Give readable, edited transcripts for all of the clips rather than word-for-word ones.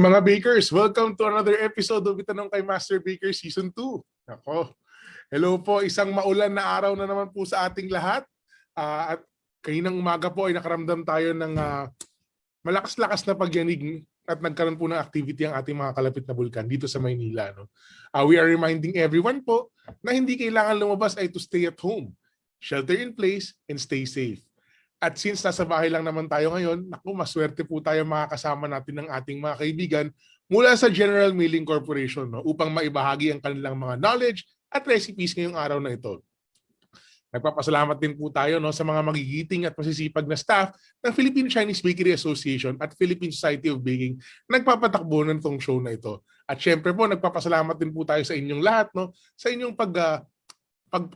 mga bakers! Welcome to another episode of Itanong kay Master Baker Season 2. Ako, hello po, isang maulan na araw na naman po sa ating lahat. At kaninang umaga po ay nakaramdam tayo ng malakas-lakas na pagyanig at nagkaroon po ng activity ang ating mga kalapit na bulkan dito sa Maynila. No? We are reminding everyone po na hindi kailangan lumabas ay to stay at home, shelter in place, and stay safe. At since nasa bahay lang naman tayo ngayon, naku, maswerte po tayo makakasama natin ng ating mga kaibigan mula sa General Milling Corporation, no, upang maibahagi ang kanilang mga knowledge at recipes ngayong araw na ito. Nagpapasalamat din po tayo, no, sa mga magigiting at masisipag na staff ng Philippine Chinese Bakery Association at Philippine Society of Baking nagpapatakbo ng itong show na ito. At syempre po, nagpapasalamat din po tayo sa inyong lahat, no, sa inyong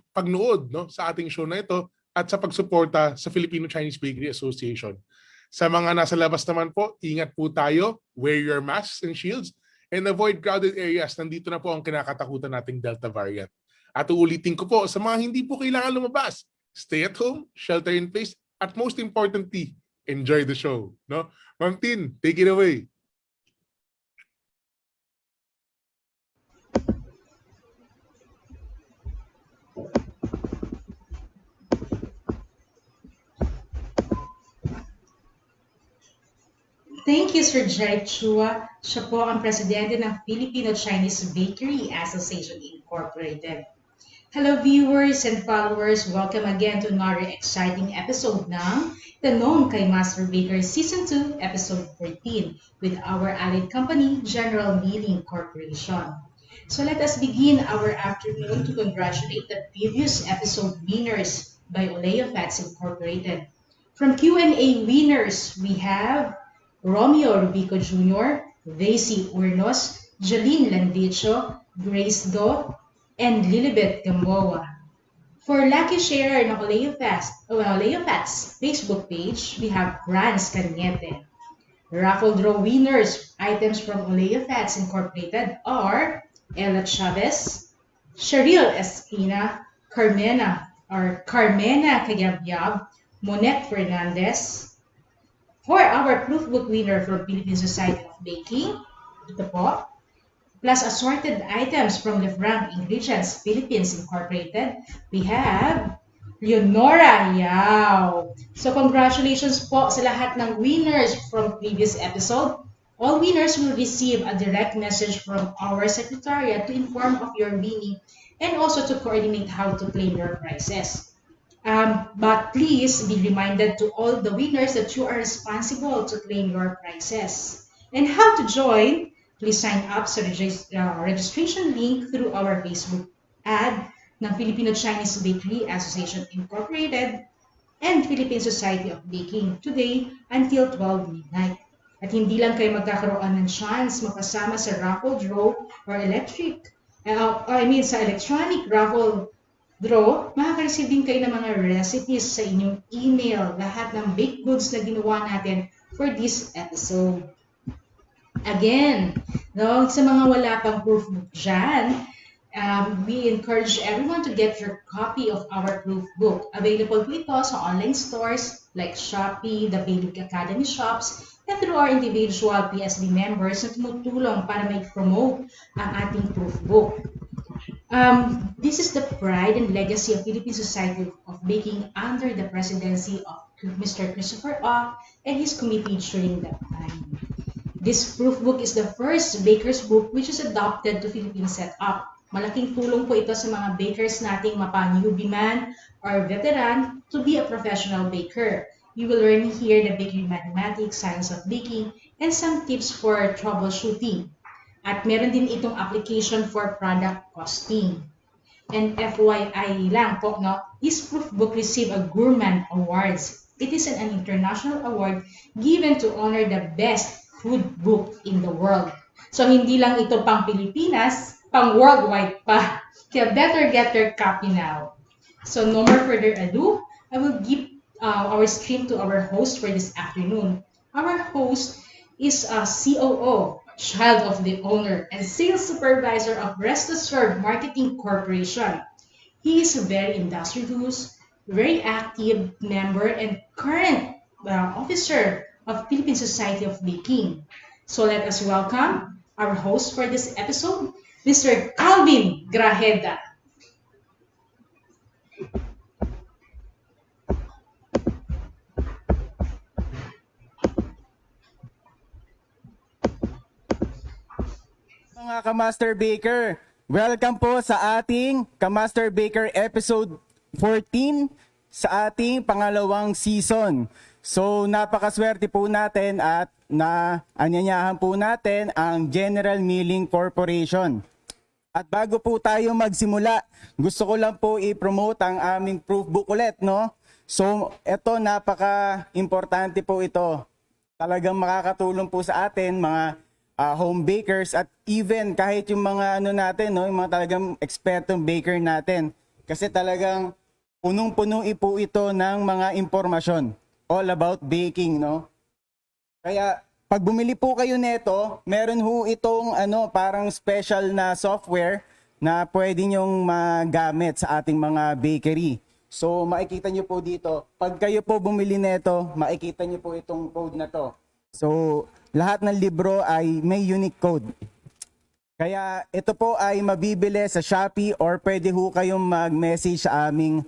pagnood, no, sa ating show na ito at sa pagsuporta sa Filipino Chinese Bakery Association. Sa mga nasa labas naman po, ingat po tayo, wear your masks and shields, and avoid crowded areas. Nandito na po ang kinakatakutan nating Delta variant. At uulitin ko po, sa mga hindi po kailangan lumabas, stay at home, shelter in place, at most importantly, enjoy the show. No? Ma'am Tin, take it away. Thank you, Sir Jerry Chua. Siya po ang presidente ng Filipino Chinese Bakery Association Incorporated. Hello viewers and followers, welcome again to another exciting episode ng Tanong kay Master Baker Season 2, Episode 14 with our allied company, General Milling Corporation. So let us begin our afternoon to congratulate the previous episode winners by Oleo Fats Incorporated. From Q&A winners, we have Romeo Rubico Jr., Daisy Urnos, Jeline Landicho, Grace Do, and Lilibet Gamboa. For lucky sharer ng Oleo Fats Facebook page, we have Franz Cañete. Raffle draw winners, items from Oleo Fats Incorporated are Ella Chavez, Cheryl Espina, Carmena Cagabyab, Monette Fernandez. For our proof book winner from Philippine Society of Baking, ito po, plus assorted items from Lefranc Ingredients Philippines Incorporated, we have Leonora Yao. So congratulations po sa lahat ng winners from previous episode. All winners will receive a direct message from our secretariat to inform of your winning and also to coordinate how to claim your prizes. But please be reminded to all the winners that you are responsible to claim your prizes. And how to join, please sign up sa registration link through our Facebook ad ng Filipino Chinese Bakery Association Incorporated and Philippine Society of Baking today until 12 midnight. At hindi lang kayo magkakaroon ng chance makasama sa raffle draw or sa electronic raffle draw, makaka-receive din kayo ng mga recipes sa inyong email, lahat ng baked goods na ginawa natin for this episode. Again, no, sa mga wala pang proof book dyan, we encourage everyone to get your copy of our proof book. Available po ito sa online stores like Shopee, the Bailiwick Academy shops, and through our individual PSB members na tumutulong para ma-promote ang ating proof book. This is the pride and legacy of Philippine Society of Baking under the presidency of Mr. Christopher O and his committee during that time. This proof book is the first baker's book which is adopted to Philippine setup. Malaking tulong po ito sa mga bakers nating mapa-newbie man or veteran to be a professional baker. You will learn here the bakery mathematics, science of baking, and some tips for troubleshooting. At meron din itong application for product costing. And FYI lang po, no, this proof book received a Gourmand Awards. It is an international award given to honor the best food book in the world. So hindi lang ito pang Pilipinas, pang worldwide pa. Kaya better get your copy now. So no more further ado, I will give our stream to our host for this afternoon. Our host is a COO, child of the owner, and sales supervisor of Rest-Assured Marketing Corporation. He is a very industrious, very active member and current officer of Philippine Society of Baking. So let us welcome our host for this episode, Mr. Calvin Grajeda. Mga ka-Master Baker, welcome po sa ating ka-Master Baker episode 14 sa ating pangalawang season. So napakaswerte po natin at naanyanyahan po natin ang General Milling Corporation. At bago po tayo magsimula, gusto ko lang po i-promote ang aming proof book ulit, no? So ito, napaka-importante po ito. Talagang makakatulong po sa atin mga home bakers at even kahit yung mga ano natin, no, yung mga talagang expertong baker natin. Kasi talagang punong-puno po ito ng mga impormasyon all about baking, no. Kaya pag bumili po kayo nito, meron ho itong parang special na software na pwede nyong magamit sa ating mga bakery. So makikita nyo po dito, pag kayo po bumili nito, makikita nyo po itong code na to. So lahat ng libro ay may unique code. Kaya ito po ay mabibili sa Shopee or pwede ho kayong mag-message sa aming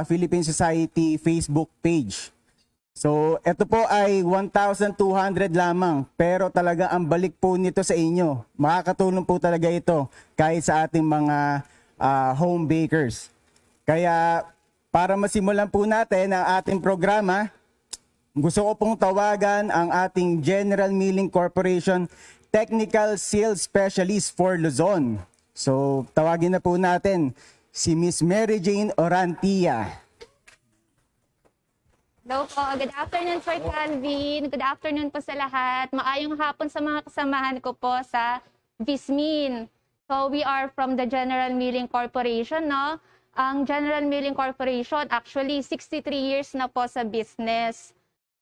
Philippine Society Facebook page. So ito po ay 1,200 lamang, pero talaga ang balik po nito sa inyo. Makakatulong po talaga ito kahit sa ating mga home bakers. Kaya para masimulan po natin ang ating programa, gusto ko pong tawagan ang ating General Milling Corporation Technical Sales Specialist for Luzon. So, tawagin na po natin si Miss Mary Jane Orantia. Hello po. Good afternoon, Sir Calvin. Good afternoon po sa lahat. Maayong hapon sa mga kasamahan ko po sa Vismin. So, we are from the General Milling Corporation, no? Ang General Milling Corporation, actually, 63 years na po sa business.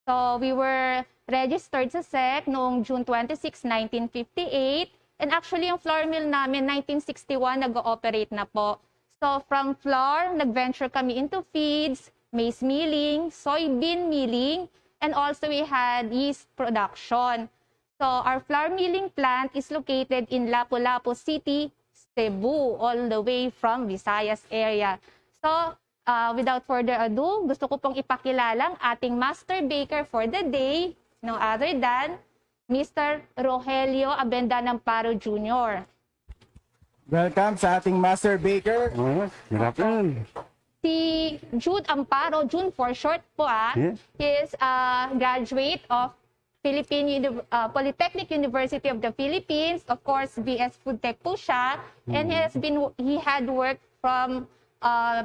So, we were registered sa SEC noong June 26, 1958. And actually, yung flour mill namin, 1961, nag-ooperate na po. So, from flour, nag-venture kami into feeds, maize milling, soybean milling, and also we had yeast production. So, our flour milling plant is located in Lapu-Lapu City, Cebu, all the way from Visayas area. So, without further ado, gusto ko pong ipakilala ang ating master baker for the day, no other than Mr. Rogelio Abenda Amparo Jr. Welcome sa ating master baker. Good afternoon. Si Jude Amparo, June for short po Yes. He is a graduate of Polytechnic University of the Philippines. Of course, BS Food Tech po siya. And he had worked from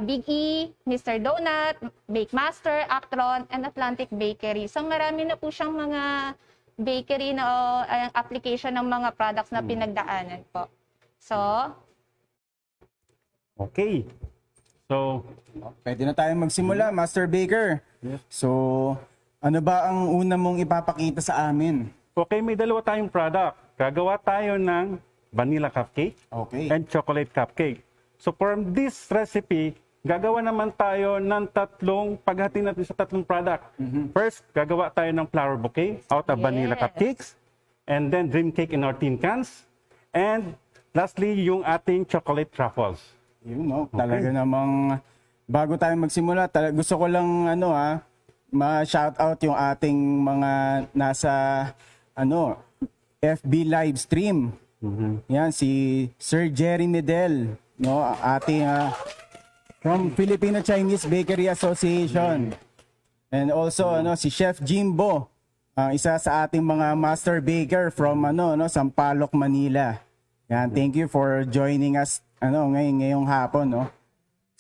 Big E, Mr. Donut, Bake Master, Actron, and Atlantic Bakery. So marami na po siyang mga bakery na application ng mga products na pinagdaanan po. So, Okay. So, Pwede na tayong magsimula, Master Baker. Yes. So, ano ba ang una mong ipapakita sa amin? okay, may dalawa tayong product. Gagawa tayo ng vanilla cupcake Okay. and chocolate cupcake. So, from this recipe, gagawa naman tayo ng paghati natin sa tatlong product. First, gagawa tayo ng flower bouquet out of vanilla Yes. cupcakes. And then, dream cake in our tin cans. And lastly, yung ating chocolate truffles. Yun, no? Talaga namang bago tayo magsimula, gusto ko lang ma-shout out yung ating mga nasa FB live stream. Yan si Sir Jerry Medel, no, ating from Filipino Chinese Bakery Association. And also si Chef Jimbo, isa sa ating mga master baker from Sampaloc, Manila. Yan, thank you for joining us ngayong hapon, no.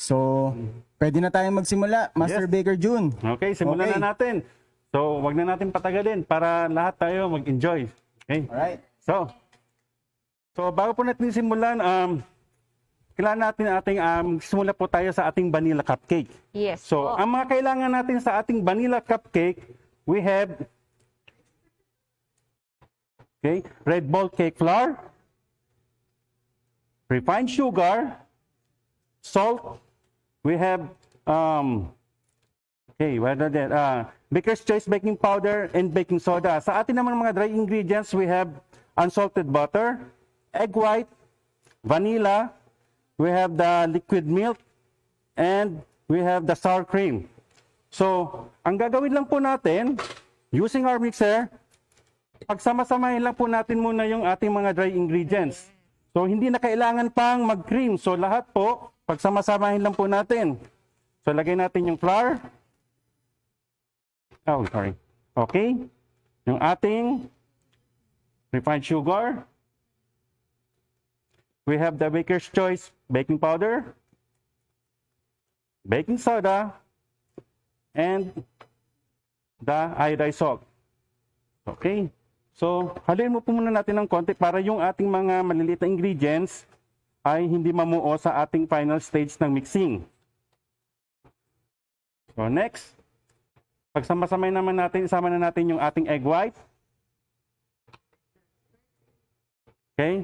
So, pwede na tayong magsimula, Master Yes. Baker June. Okay, simulan Okay. na natin. So, wag na natin patagalin para lahat tayo mag-enjoy. Okay? Alright. So bago po natin simulan, kailangan natin ating simula po tayo sa ating vanilla cupcake. yes So, po. ang mga kailangan natin sa ating vanilla cupcake, we have red ball cake flour, refined sugar, salt, we have Okay, what are that? Baker's Choice baking powder and baking soda. Sa atin naman mga dry ingredients, we have unsalted butter, egg white, vanilla, we have the liquid milk, and we have the sour cream. So, ang gagawin lang po natin, using our mixer, pagsama-samahin lang po natin muna yung ating mga dry ingredients. So, hindi na kailangan pang mag-cream. So, lahat po, pagsama-samahin lang po natin. So, lagay natin yung flour. Oh, sorry. Okay. Yung ating refined sugar. We have the Baker's Choice baking powder, baking soda, and the iodized salt. Okay. So, haluin mo po muna natin ng konti para yung ating mga maliliit na ingredients ay hindi mamuo sa ating final stage ng mixing. So, next. Pagsama-samay naman natin, isama na natin yung ating egg white. Okay.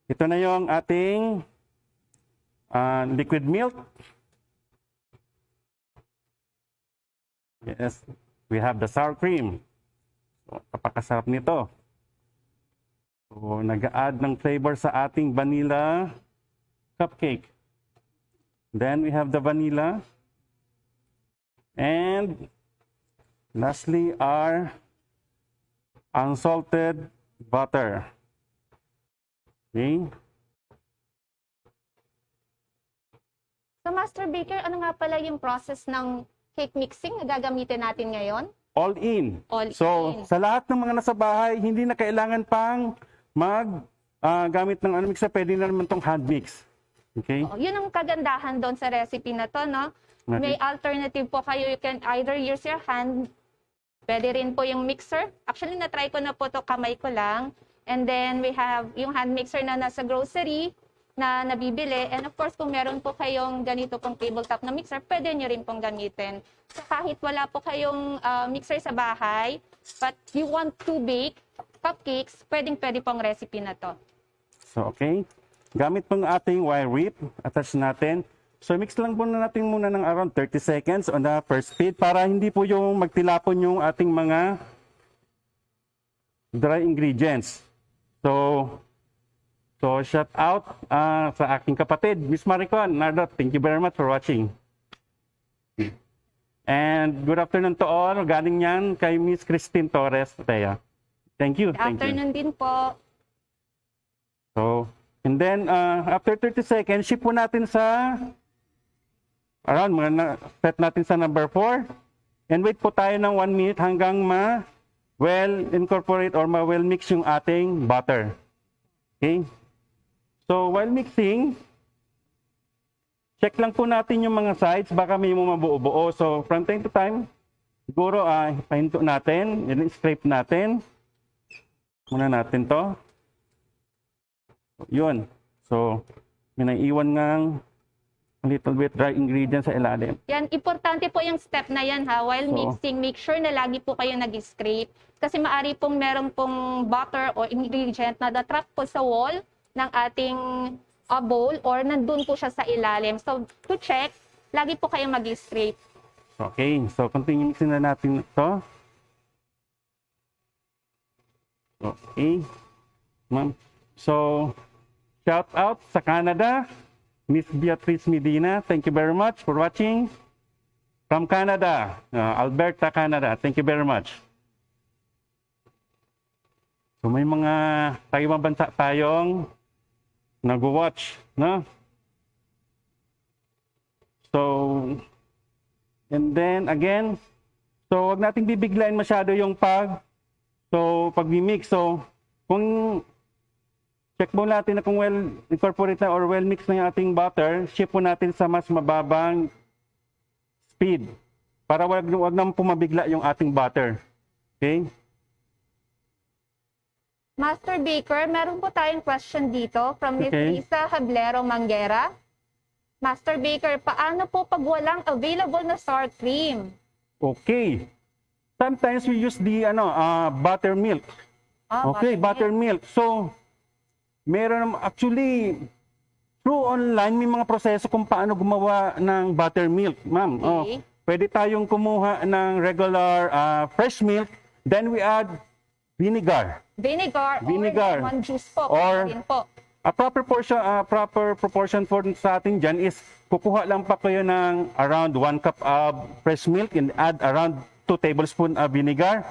Ito na yung ating liquid milk. Yes. We have the sour cream. So, napakasarap nito. So, nag-a-add ng flavor sa ating vanilla cupcake. Then we have the vanilla. And lastly, our unsalted butter. Okay. So Master Baker, ano nga pala yung process ng cake mixing na gagamitin natin ngayon? All in. All So, in. sa lahat ng mga nasa bahay, hindi na kailangan pang gamit ng mixer, pwede na naman itong hand mix. Okay? Oh, yun ang kagandahan doon sa recipe na to, no? May alternative po kayo. You can either use your hand. Pwede rin po yung mixer. Actually, na-try ko na po to, kamay ko lang. And then, we have yung hand mixer na nasa grocery na nabibili. And of course, kung meron po kayong ganito pong tabletop na mixer, pwede nyo rin pong gamitin. So, kahit wala po kayong mixer sa bahay, but you want to bake cupcakes, pwedeng-pwede pong recipe na to. So, okay. Gamit pong ating wire whip, attach natin. So, mix lang po natin muna ng around 30 seconds on the first speed para hindi po yung magtilapon yung ating mga dry ingredients. So shout out sa aking kapatid, Miss Maricon Nardot. Thank you very much for watching. And good afternoon to all. Galing yan kay Miss Christine Torres. Teya. Thank you. Good Thank you. afternoon din po. So, and then after 30 seconds, ship po natin sa around set natin sa number 4. And wait po tayo ng 1 minute hanggang well incorporate or well mix yung ating butter. Okay? So, while mixing, check lang po natin yung mga sides, baka may mabuo-buo. So, from time to time, siguro pahinto natin, scrape natin. Muna natin to. Yun. So, may naiwan ngang a little bit dry ingredients sa ilalim. Yan, importante po yung step na yan ha. While mixing, make sure na lagi po kayo nag-scrape. Kasi maari pong meron pong butter or ingredient na na-trap po sa wall ng ating bowl or nandun po siya sa ilalim. So, to check, lagi po kayo mag-scrape. Okay, so continue mixing na natin ito. Okay. Ma'am. So, shout out sa Canada, Miss Beatrice Medina. Thank you very much for watching. From Canada, Alberta, Canada. Thank you very much. So, may mga ibang bansa tayong nag-watch, no? So, and then again, so wag nating bibiglain masyado yung pag-mix. So, kung check mo natin na kung well incorporate na or well mixed na yung ating butter, ship po natin sa mas mababang speed para wag naman pumabigla yung ating butter. Okay? Master Baker, meron po tayong question dito from Ms. Okay. Lisa Hablero Manguera. Master Baker, paano po pag walang available na sour cream? Okay. Sometimes we use the buttermilk. Okay, buttermilk. So, meron actually through online may mga proseso kung paano gumawa ng buttermilk, ma'am. Okay. pwede tayong kumuha ng regular fresh milk, then we add vinegar. Vinegar, Vinegar. or lemon juice po. Or- Pwede din po. A proper proportion for sa atin dyan is kukuha lang pa kayo ng around 1 cup of fresh milk and add around 2 tablespoon of vinegar.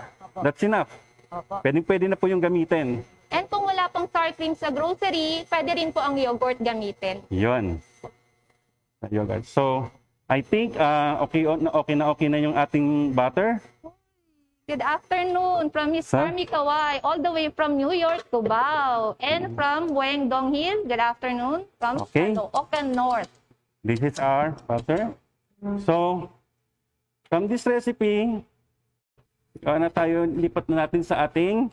That's enough. Opo. Pwede na po yung gamitin. And kung wala pong sour cream sa grocery, pwede rin po ang yogurt gamitin. Yun. Yogurt. So, I think okay na yung ating butter. Good afternoon from Miss Sir? Army Kawai, all the way from New York, Cubao. And from Wengdong Hill, good afternoon from Okay. Caloocan North. This is our butter. So, from this recipe, lipat na natin sa ating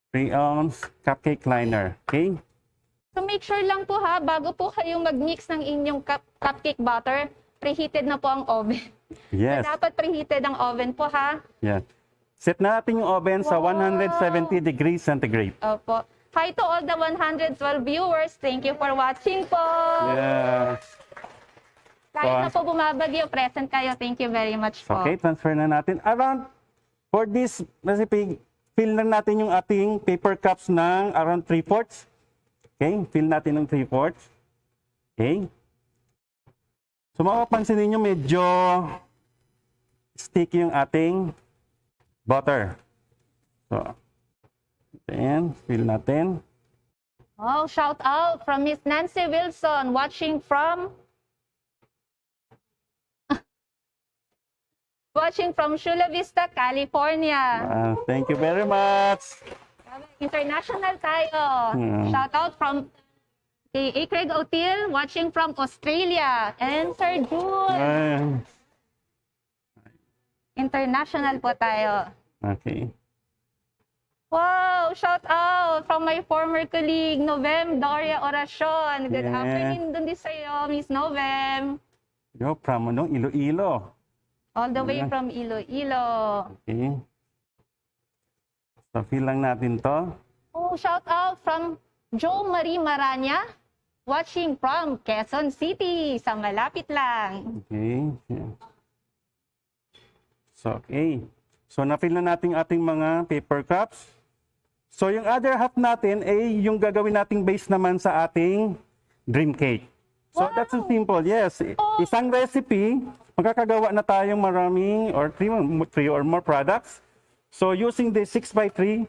3-ounce cupcake liner. Okay? So make sure lang po ha, bago po kayong mag-mix ng inyong cupcake batter, preheated na po ang oven. Yes. Dapat preheated ang oven po ha. Yeah. Set na natin yung oven sa Wow. 170 degrees centigrade. Opo. Hi to all the 112 viewers. Thank you for watching po. Yes. Kahit na po bumabagyo, present kayo. Thank you very much po. Okay, transfer na natin. For this recipe, fill na natin yung ating paper cups ng around 3/4. Okay, fill natin ng 3/4. Okay. So mapapansin ninyo medyo sticky yung ating butter. So, then, fill natin. Oh, shout out from Miss Nancy Wilson watching from Chula Vista, California. Thank you very much. International tayo. Hmm. Shout out from kay A. Craig O'Teal watching from Australia. And Sir June. International po tayo. Okay. Wow! Shout out from my former colleague, Novem Doria Oracion. Good Yeah. afternoon din sa'yo, Miss Novem. Yo, from Iloilo. All the way Yeah. from Iloilo. Okay. So, fill lang natin to. Oh, shout out from Jo Marie Maranya, watching from Quezon City, sa malapit lang. Okay. Yeah. So, okay. So, na-fill na natin ating mga paper cups. So, yung other half natin ay yung gagawin nating base naman sa ating dream cake. So, that's so simple. Yes. Isang recipe, magkakagawa na tayong maraming or three or more products. So, using the 6x3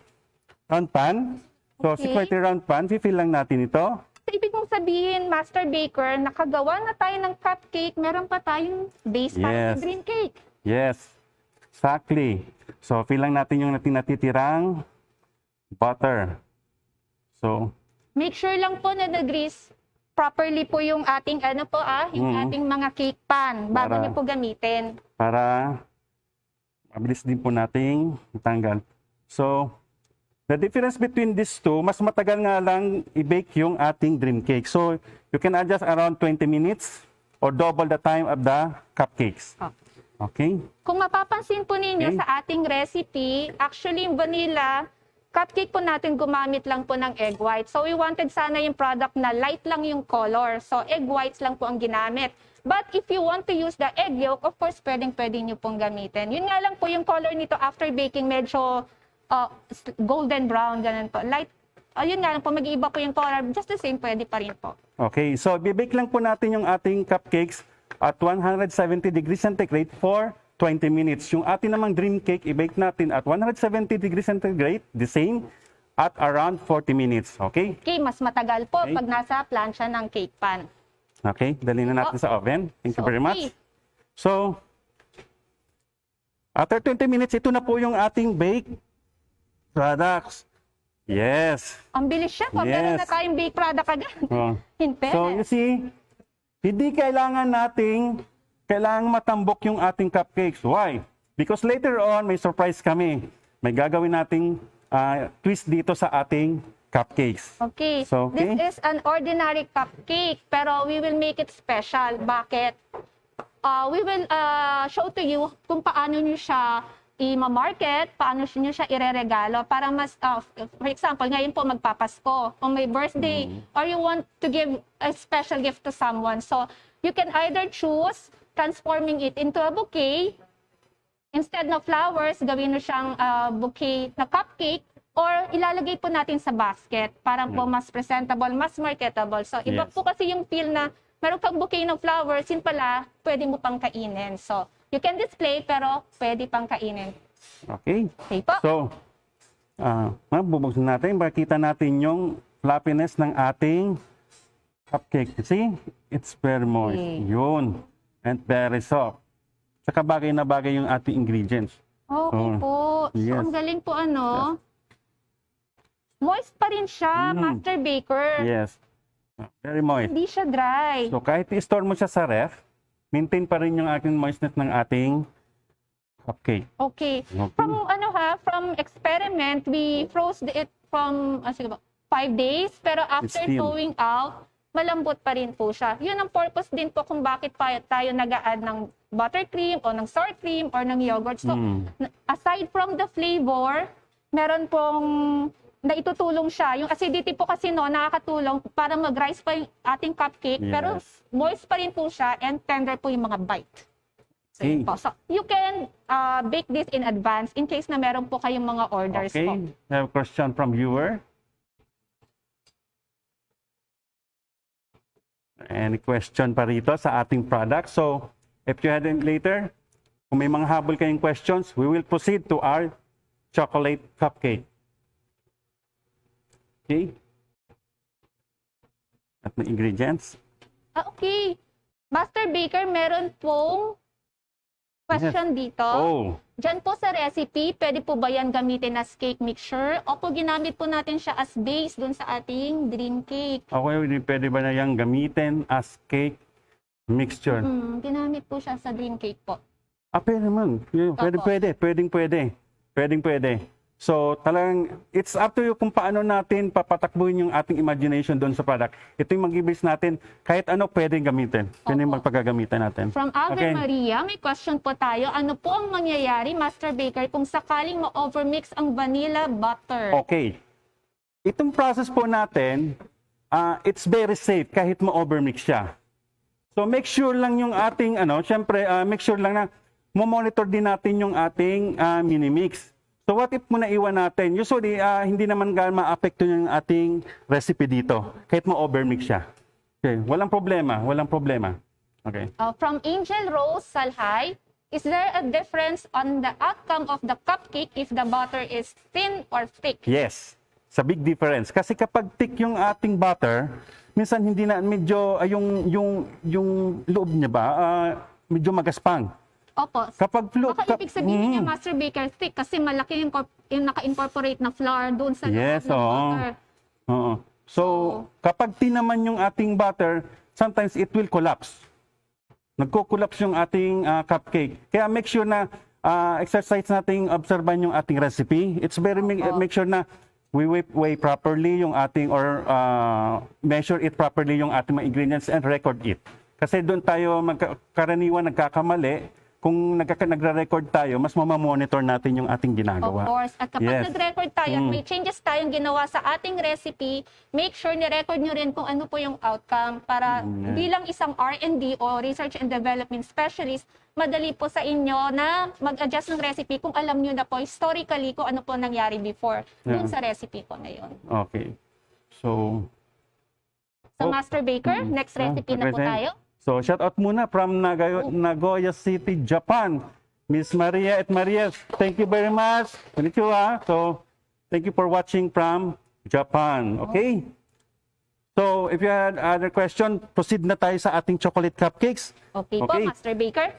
round pan. So, Okay. 6x3 round pan, fill lang natin ito. So, ibig mong sabihin, Master Baker, nakagawa na tayo ng cupcake, meron pa tayong base para Yes. sa dream cake. Yes, exactly. So, fill lang natin yung natitirang butter. So, Make sure lang po na nag-grease properly po yung ating yung ating mga cake pan bago Para- niyo po gamitin. para mabilis din po nating matanggal. So, the difference between these two, mas matagal nga lang i-bake yung ating dream cake. So, you can adjust around 20 minutes or double the time of the cupcakes. Okay? Kung mapapansin po ninyo Okay. sa ating recipe, actually yung vanilla, cupcake po natin gumamit lang po ng egg white. So we wanted sana yung product na light lang yung color. So egg whites lang po ang ginamit. But if you want to use the egg yolk, of course, pwedeng-pwede nyo pong gamitin. Yun nga lang po yung color nito after baking, medyo golden brown, ganun po. Light, yun nga lang po, mag-iiba po yung color. Just the same, pwede pa rin po. Okay, so bibake lang po natin yung ating cupcakes at 170 degrees centigrade for 20 minutes. Yung ating namang dream cake, i-bake natin at 170 degrees centigrade, the same, at around 40 minutes. Okay? Okay, mas matagal po Okay. pag nasa plancha ng cake pan. Okay, dali na natin sa oven. Thank you very much. Okay. So, after 20 minutes, ito na po yung ating baked products. Yes. Ang bilis siya po, meron Yes. na tayong bake product agad. Oh. In So, you fairness. see, hindi kailangan matambok yung ating cupcakes. Why? Because later on, may surprise kami. May gagawin nating twist dito sa ating cupcakes. Okay. So, okay. This is an ordinary cupcake, pero we will make it special. Bakit? We will show to you kung paano nyo siya i-market, paano nyo siya ireregalo para mas, for example, ngayon po magpapasko, o may birthday, or you want to give a special gift to someone. So, you can either choose transforming it into a bouquet, instead ng flowers, gawin mo siyang bouquet na cupcake, or ilalagay po natin sa basket para po mas presentable, mas marketable. So, iba Yes. po kasi yung feel na meron kang bouquet ng flowers, yun pala, pwede mo pang kainin. So, you can display, pero pwede pang kainin. Okay. Okay po? So, bubuksan natin, makita natin yung fluffiness ng ating cupcake. See? It's very moist. Okay. Yun. And very soft. Saka bagay na bagay yung ating ingredients. Okay Oh, po. So, yes. ang galing po moist pa rin siya, Master Baker. Yes. Very moist. Hindi siya dry. So, kahit i-store mo siya sa ref, maintain pa rin yung ating moistness ng ating cupcake. Okay. Okay. From experiment, we froze it from 5 days, pero after Still. thawing out, malambot pa rin po siya. Yun ang purpose din po kung bakit pa tayo nag-a-add ng buttercream o ng sour cream or ng yogurt. So, aside from the flavor, meron pong naitutulong siya. Yung acidity po kasi nakakatulong para mag-rise pa yung ating cupcake, pero Yes. moist pa rin po siya and tender po yung mga bite. So, Okay. yun po. So, you can bake this in advance in case na meron po kayong mga orders Okay. po. We have a question from viewer. Any question pa rito sa ating product? So, if you had it later, kung may mga habol kayong questions, we will proceed to our chocolate cupcake. Okay? At the ingredients. Okay. Master Baker, meron pong question dito. Oh, Diyan po sa recipe, pwede po ba yan gamitin as cake mixture? O po ginamit po natin siya as base dun sa ating dream cake? okay, pwede ba na yung gamitin as cake mixture? Ginamit po siya sa dream cake po. Pwede naman. Yeah, Opo. Pwede. So, talagang, it's up to you kung paano natin papatakbuhin yung ating imagination doon sa product. Ito yung mag-ibig natin, kahit ano pwedeng gamitin. Pwede yung Opo. magpagagamitan natin. From Ave Okay. Maria, may question po tayo. Ano po ang mangyayari, Master Baker, kung sakaling ma-overmix ang vanilla butter? Okay. Itong process po natin, it's very safe kahit ma-overmix siya. So, make sure lang yung ating, syempre, make sure lang na monitor din natin yung ating mini-mix. So what if mo naiwan natin? Usually, hindi naman ma-apekto yung ating recipe dito. Kahit ma-overmix siya. Okay, walang problema. Okay. From Angel Rose Salhay, is there a difference on the outcome of the cupcake if the butter is thin or thick? Yes. Sa big difference. Kasi kapag thick yung ating butter, minsan hindi na, medyo, yung loob niya ba, medyo magaspang. Opo. Kapag Baka ibig sabihin niya, Master Baker, thick kasi malaki yung naka-incorporate na flour doon sa Yes, loob ng oo. butter. Oo. So, kapag tinaman yung ating butter, sometimes it will collapse. Nagko-collapse yung ating cupcake. Kaya make sure na exercise nating obserban yung ating recipe. It's very make sure na we weigh properly yung ating or measure it properly yung ating mga ingredients and record it. Kasi doon tayo karaniwan nagkakamali. Kung nagre-record tayo, mas mamamonitor natin yung ating ginagawa. Of course. At kapag Yes. nag-record tayo at may changes tayong ginawa sa ating recipe, make sure ni-record nyo rin kung ano po yung outcome para bilang isang R&D o Research and Development Specialist, madali po sa inyo na mag-adjust ng recipe kung alam nyo na po historically kung ano po nangyari before dun sa recipe po na yun. Okay. So, Master Baker, next recipe na po present. tayo. So, shout out muna from Nagoya City, Japan. Miss Maria at Maria, thank you very much. Konnichiwa. So, thank you for watching from Japan. Okay? So, if you had other question, proceed na tayo sa ating chocolate cupcakes. Okay po, Master Baker.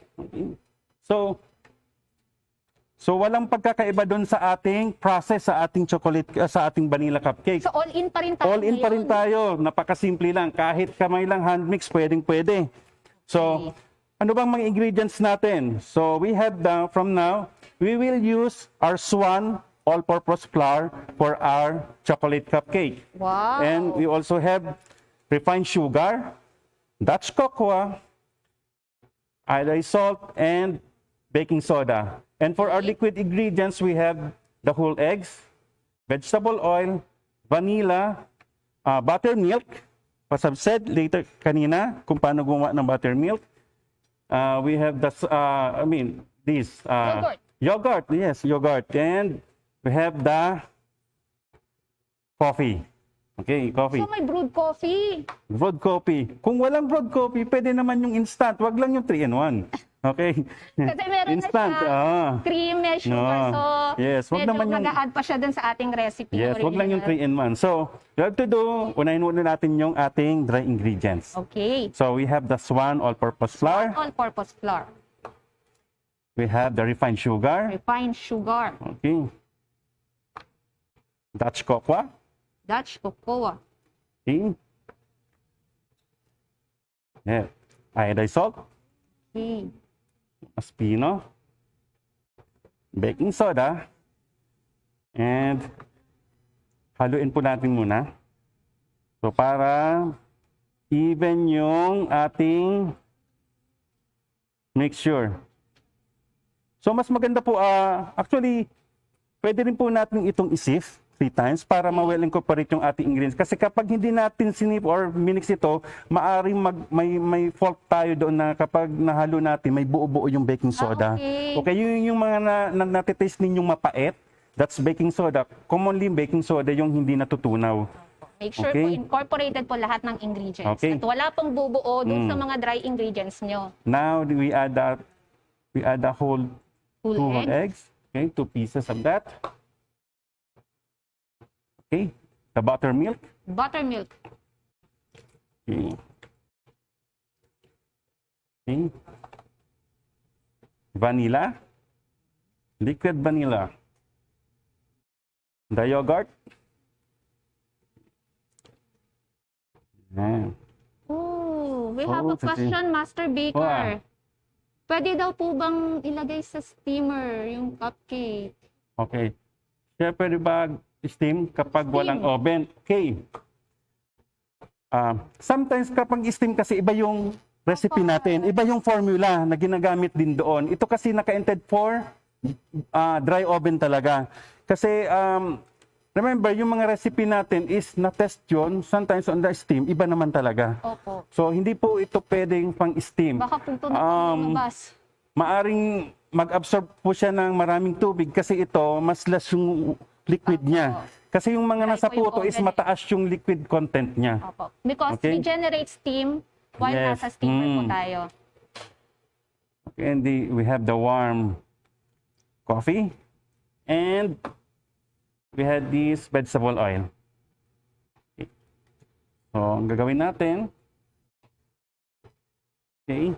So walang pagkakaiba doon sa ating process sa ating chocolate sa ating vanilla cupcake. So, all-in pa rin tayo All in pa rin ngayon. tayo. Napakasimple lang. Kahit kamay lang hand mix, pwedeng-pwede. So, ano bang mga ingredients natin? So, we have from now, we will use our Swan all-purpose flour for our chocolate cupcake. Wow. And we also have refined sugar, Dutch cocoa, iodized salt, and baking soda. And for our liquid ingredients, we have the whole eggs, vegetable oil, vanilla, buttermilk. As I've said later kanina, kung paano gumawa ng buttermilk. We have this yogurt. Yes, yogurt. And we have the coffee. Okay, coffee. So may brewed coffee. Brewed coffee. Kung walang brewed coffee, pwede naman yung instant. Wag lang yung 3-in-1. Okay? Kasi meron Instant. na siya cream, may sugar. So, Yes, wag medyo naman yung mag-a-add pa siya dun sa ating recipe. Yes, wag lang yung original. 3-in-1. So, you have to do, unahin muna natin yung ating dry ingredients. Okay. So, we have the Swan all-purpose flour. All-purpose flour. We have the refined sugar. Refined sugar. Okay. Dutch cocoa. Dutch cocoa. Okay. Yeah. Iodized salt. Okay. Aspino. Baking soda. And haluin po natin muna. So, para even yung ating mixture. So, mas maganda po, actually, pwede rin po natin itong isift 3 times para ma-well incorporate yung ating ingredients. Kasi kapag hindi natin sinip or minix ito, maaring may fault tayo doon na kapag nahalo natin, may buo-buo yung baking soda. Okay, yung mga natitaste ninyong mapait, that's baking soda. Commonly, baking soda yung hindi natutunaw. Make sure po incorporated po lahat ng ingredients. Okay. At wala pong bubuo dun sa mga dry ingredients nyo. Now, we add the whole Full 2 egg. eggs. Okay, 2 pieces of that. Okay, the buttermilk. Buttermilk. Okay. Okay. Vanilla. Liquid vanilla. The yogurt. Ayan. Oh, we have a sige. question, Master Baker. Wow. Pwede daw po bang ilagay sa steamer yung cupcake? Okay. Kaya pwede ba steam kapag walang oven? Okay. Sometimes kapag steam kasi iba yung recipe natin, iba yung formula na ginagamit din doon. Ito kasi naka-intended for dry oven talaga. Kasi remember, yung mga recipe natin is na-test yun, sometimes on the steam, iba naman talaga. Opo. So, hindi po ito pwedeng pang-steam. Baka po ito na lumabas. Maaring mag-absorb po siya ng maraming tubig kasi ito, mas less yung liquid niya. Kasi yung mga Dry nasa po yung puto is oven eh. mataas yung liquid content niya. Opo. Because Okay. we generate steam while Yes. nasa steamer po tayo. Okay, and we have the warm coffee. And we had this vegetable oil. Okay. So, ang gagawin natin. Okay.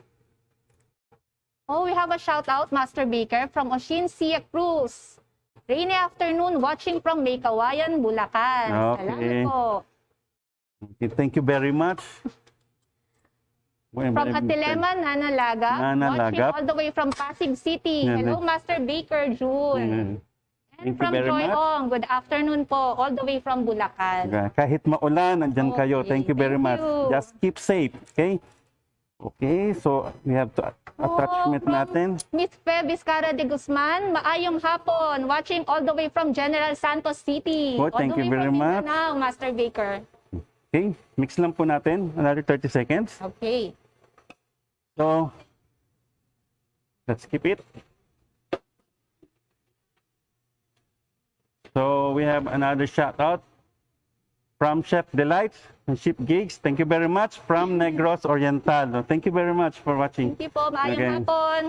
Oh, we have a shout out, Master Baker, from Oshin Sia Cruz. Rainy afternoon watching from May Kawayan, Bulacan. Okay. Salamat po. Okay, thank you very much. From Atileman, Nana Laga. Nana Watching Laga. all the way from Pasig City. Yan, Hello, Master Baker, June. Mm. And Thank you from very Joy much. Ong, good afternoon po, all the way from Bulacan. Kahit maulan, nandyan kayo. Okay, Thank you very thank much. you. Just keep safe, okay? Okay, so we have to attachment from natin. Miss Fe Vizcara de Guzman, maayong hapon. Watching all the way from General Santos City. Oh, thank all the you way very from much. Mindanao, Master Baker. Okay, mix lang po natin. Another 30 seconds. Okay. So, let's keep it. So, we have another shout out from Chef Delights and Ship Gigs. Thank you very much from Negros Oriental. Thank you very much for watching. Thank you po, maayong Okay. hapon.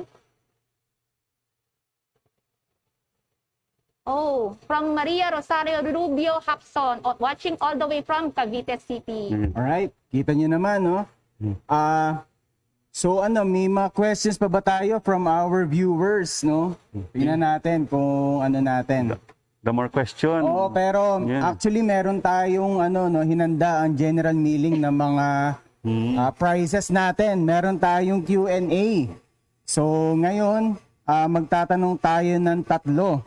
Oh, from Maria Rosario Rubio Hapson, watching all the way from Cavite City. Alright, kita nyo naman, no? So may mga questions pa ba tayo from our viewers, no? Tingnan natin kung ano natin. The more question. Oo, pero Yeah. actually meron tayong hinanda ang general milling ng mga prizes natin. Meron tayong Q&A. So ngayon, magtatanong tayo ng 3.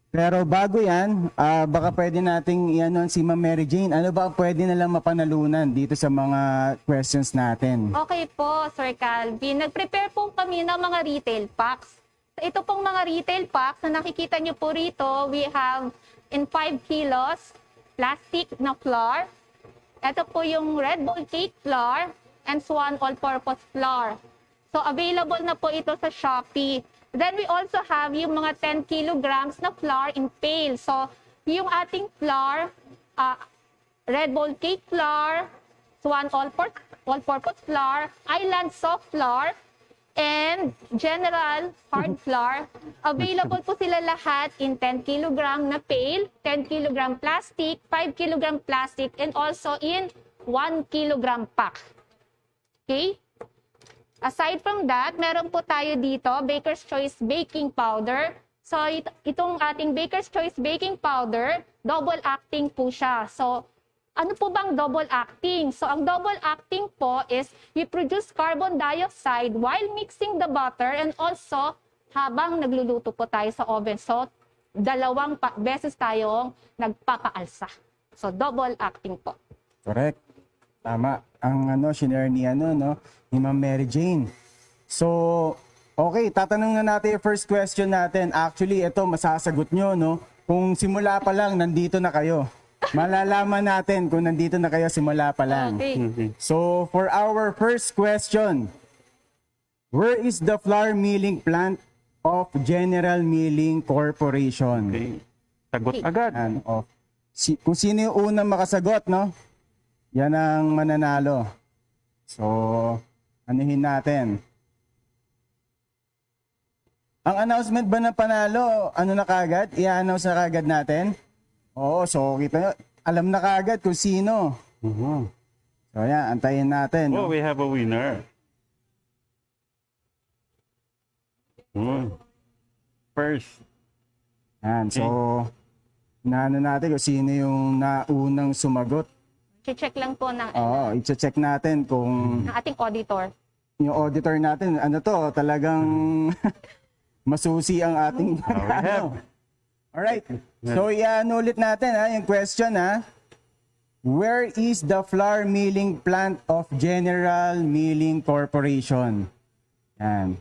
Pero bago yan, baka pwede nating si Ma'am Mary Jane. Ano ba ang pwede nalang mapanalunan dito sa mga questions natin? Okay po, Sir Calvin. Nag-prepare po kami ng mga retail packs. Ito pong mga retail packs na nakikita nyo po rito, we have in 5 kilos plastic na flour. Ito po yung Red Bull cake flour and Swan all-purpose flour. So available na po ito sa Shopee. Then we also have yung mga 10 kilograms na flour in pail. So yung ating flour, Red Bull cake flour, Swan all-purpose flour, Island soft flour, and General hard flour. Available po sila lahat in 10 kilogram na pail, 10 kilogram plastic, 5 kilogram plastic, and also in 1 kilogram pack. Okay? Aside from that, meron po tayo dito, Baker's Choice Baking Powder. So, itong ating Baker's Choice Baking Powder, double acting po siya. So, ano po bang double acting? So, ang double acting po is we produce carbon dioxide while mixing the butter and also habang nagluluto po tayo sa oven. So, dalawang beses tayong nagpapaalsa. So, double acting po. Correct. Tama. Ang shinare ni ni Ma'am Mary Jane. So, okay, tatanong na natin yung first question natin. Actually, ito masasagot nyo, no? Kung simula pa lang, nandito na kayo. Malalaman natin kung nandito na kayo simula pa lang. Okay. So, for our first question, where is the flour milling plant of General Milling Corporation? Okay. Sagot agad. Kung sino yung unang makasagot, no? Yan ang mananalo. So, anuhin natin. Ang announcement ba ng panalo, ano na kagad? I-announce na kagad natin? Oo, so kita nyo, alam na kagad kung sino. So yan, antayin natin. Oh, we have a winner. First. Yan, so, naano natin kung sino yung naunang sumagot. Check lang po ng, Oo, i-check natin kung ng ating auditor. yung auditor natin, talagang masusi ang ating Alright, so yan ulit natin yung question Where is the flour milling plant of General Milling Corporation? Yan.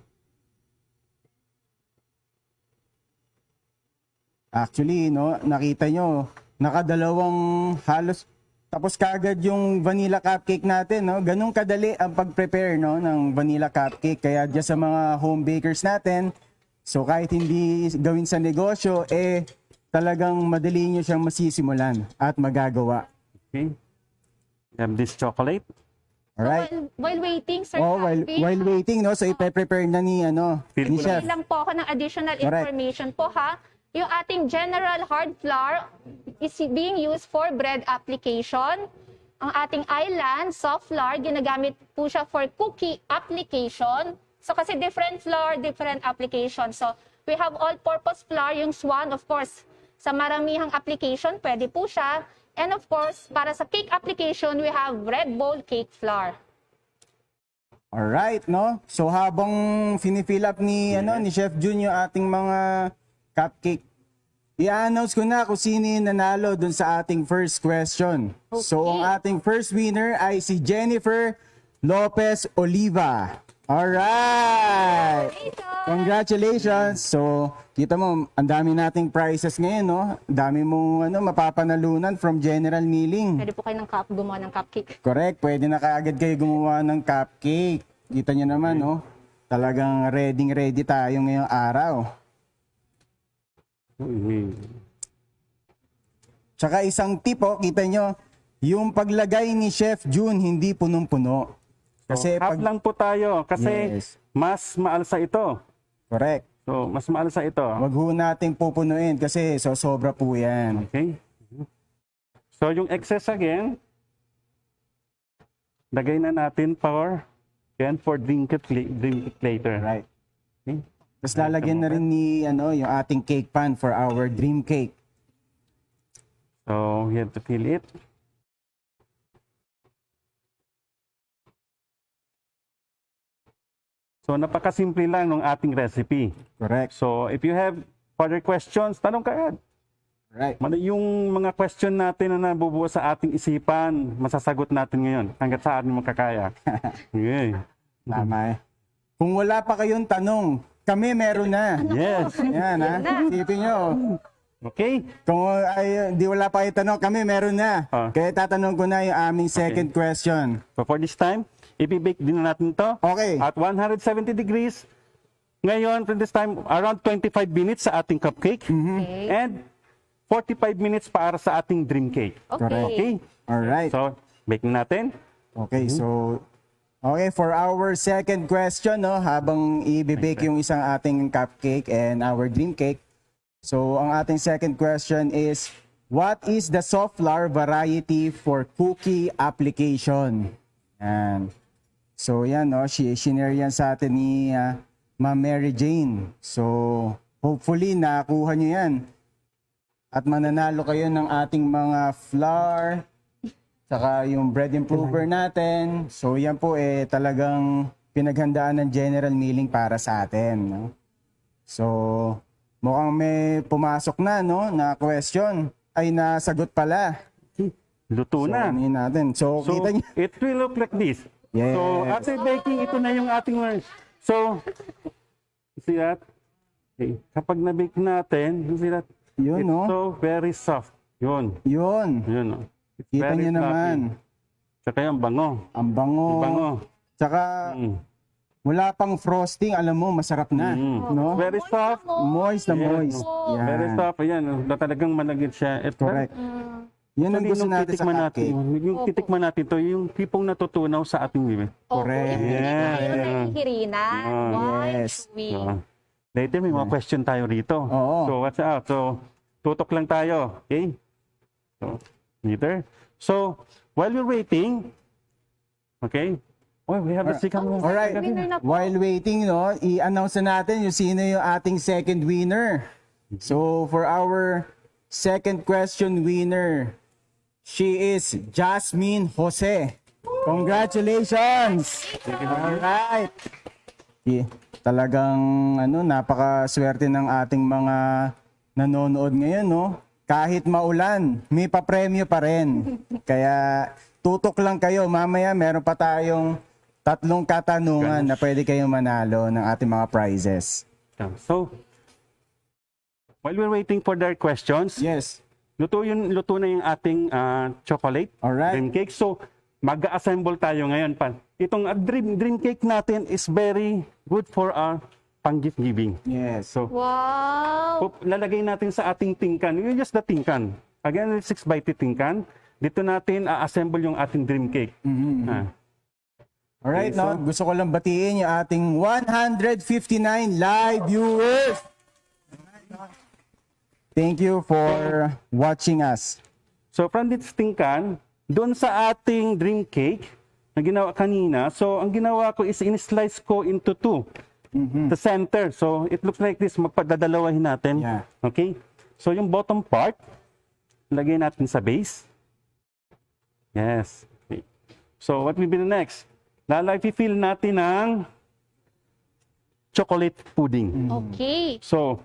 Actually, nakita nyo, nakadalawang halos tapos kagad yung vanilla cupcake natin, Ganun kadali ang pag-prepare, ng vanilla cupcake. Kaya dyan sa mga home bakers natin, so kahit hindi gawin sa negosyo, talagang madali nyo siyang masisimulan at magagawa. Okay. We have this chocolate. Alright? So, while waiting, Sir While waiting, so ipe-prepare na ni Feel ko chef. lang po ako ng additional Correct. information po Yung ating General hard flour is being used for bread application. Ang ating Island soft flour, ginagamit po siya for cookie application. So kasi different flour, different application. So we have all-purpose flour, yung Swan, of course, sa maramihang application, pwede po siya. And of course, para sa cake application, we have Red Bull cake flour. Alright, So habang fini-fill up ni Chef Jun yung ating mga cupcake, i-announce ko na kung sino yung nanalo dun sa ating first question. Okay. So ang ating first winner ay si Jennifer Lopez Oliva. Alright! Congratulations! So, kita mo, ang dami nating prizes ngayon, Ang dami mong mapapanalunan from General Milling. Pwede po kayo gumawa ng cupcake. Correct, pwede na kaagad kayo gumawa ng cupcake. Kita nyo naman, Talagang ready tayo ngayong araw. Tsaka isang tip, kita nyo, yung paglagay ni Chef Jun hindi punong-puno. Kasi Half lang po tayo kasi Yes. mas maalsa ito. Correct. So, mas maalsa ito. Wag ho nating pupunuin kasi sobra po yan. Okay. So, yung excess again, lagay na natin for drink it later. Right. Okay. Tapos lalagyan na rin ni yung ating cake pan for our dream cake. So, we have to fill it. So, napakasimple lang ng ating recipe. Correct. So, if you have further questions, tanong ka agad. Right. Yung mga question natin na nabubuo sa ating isipan, masasagot natin ngayon hanggat sa ating makakaya. Okay. Tama. Kung wala pa kayong tanong, kami meron na. Yes. Yan ha. Isipin nyo. Okay. Kung di wala pa itanong, kami meron na. Ah. Kaya tatanong ko na yung aming second question. So for this time, i-bake din natin to Okay. at 170 degrees. Ngayon, for this time, around 25 minutes sa ating cupcake. Okay. And 45 minutes para sa ating dream cake. Okay. Okay? Alright. So, bake na natin. Okay, so okay, for our second question, no, habang i-bake yung isang ating cupcake and our dream cake. So, ang ating second question is, what is the soft flour variety for cookie application? Yan. So, yan, no, shinare yan sa atin ni Ma'am Mary Jane. So, hopefully, nakuha nyo yan. At mananalo kayo ng ating mga flour, saka yung bread improver natin. So, yan po talagang pinaghandaan ng General Milling para sa atin. No? So, mukhang may pumasok na, no, na question. Ay, nasagot pala. Luto So, na. anuhin natin. So, So, kita niyo. it will look like this. Yes. So, after baking, ito na yung ating So, see that? Okay. Kapag na-bake natin, you see that? Yun, It's no? so very soft. Yun. Yun. Yun, no? It's Kita very niyo fluffy. naman. Tsaka yung bango. Ang bango. Yung bango. Tsaka, Mm. wala pang frosting. Alam mo, masarap na. Mm. No? Very soft. Moist na Yes. moist. Yan. Very soft. Ayan, na talagang malagit siya. It, Correct. Yan ang Actually, gusto nung natin sa titikman natin, cupcake. yung titikman natin to, yung tipong natutunaw sa ating bibig. Correct. Hindi Yeah, tayo yeah. nahihirinan. Wow, Yes. chewy. Later, may mga question tayo rito. Oo. So, watch out. So, tutok lang tayo. Okay? So, later. So, while we're waiting, okay? Oh, we have the second one. Alright. Winner na po. While waiting, no, i-announce na natin yung sino yung ating second winner. So, for our second question winner, she is Jasmine Jose. Congratulations! Alright. Talagang napakaswerte ng ating mga nanonood ngayon, no? Kahit maulan, may papremyo pa rin. Kaya tutok lang kayo. Mamaya meron pa tayong 3 katanungan na pwede kayong manalo ng ating mga prizes. So, while we're waiting for their questions, Yes. luto na yung ating chocolate Alright. dream cake. So, mag-assemble tayo ngayon pa. Itong dream cake natin is very good for our pang-gift giving. Yes. So, Wow. lalagay natin sa ating tingkan. You use the tingkan. Again, 6x2 tingkan. Dito natin assemble yung ating dream cake. Ah. Alright, Okay, no? Gusto ko lang batiin yung ating 159 live viewers. Thank you for watching us. So from this tingkan, doon sa ating dream cake na ginawa kanina, so ang ginawa ko is in-slice ko into 2. The center. So it looks like this. Magpadadalawahin natin. Yeah. Okay? So yung bottom part, lagay natin sa base. Yes. Okay. So what will be the next? Fill natin ng chocolate pudding. Okay. So,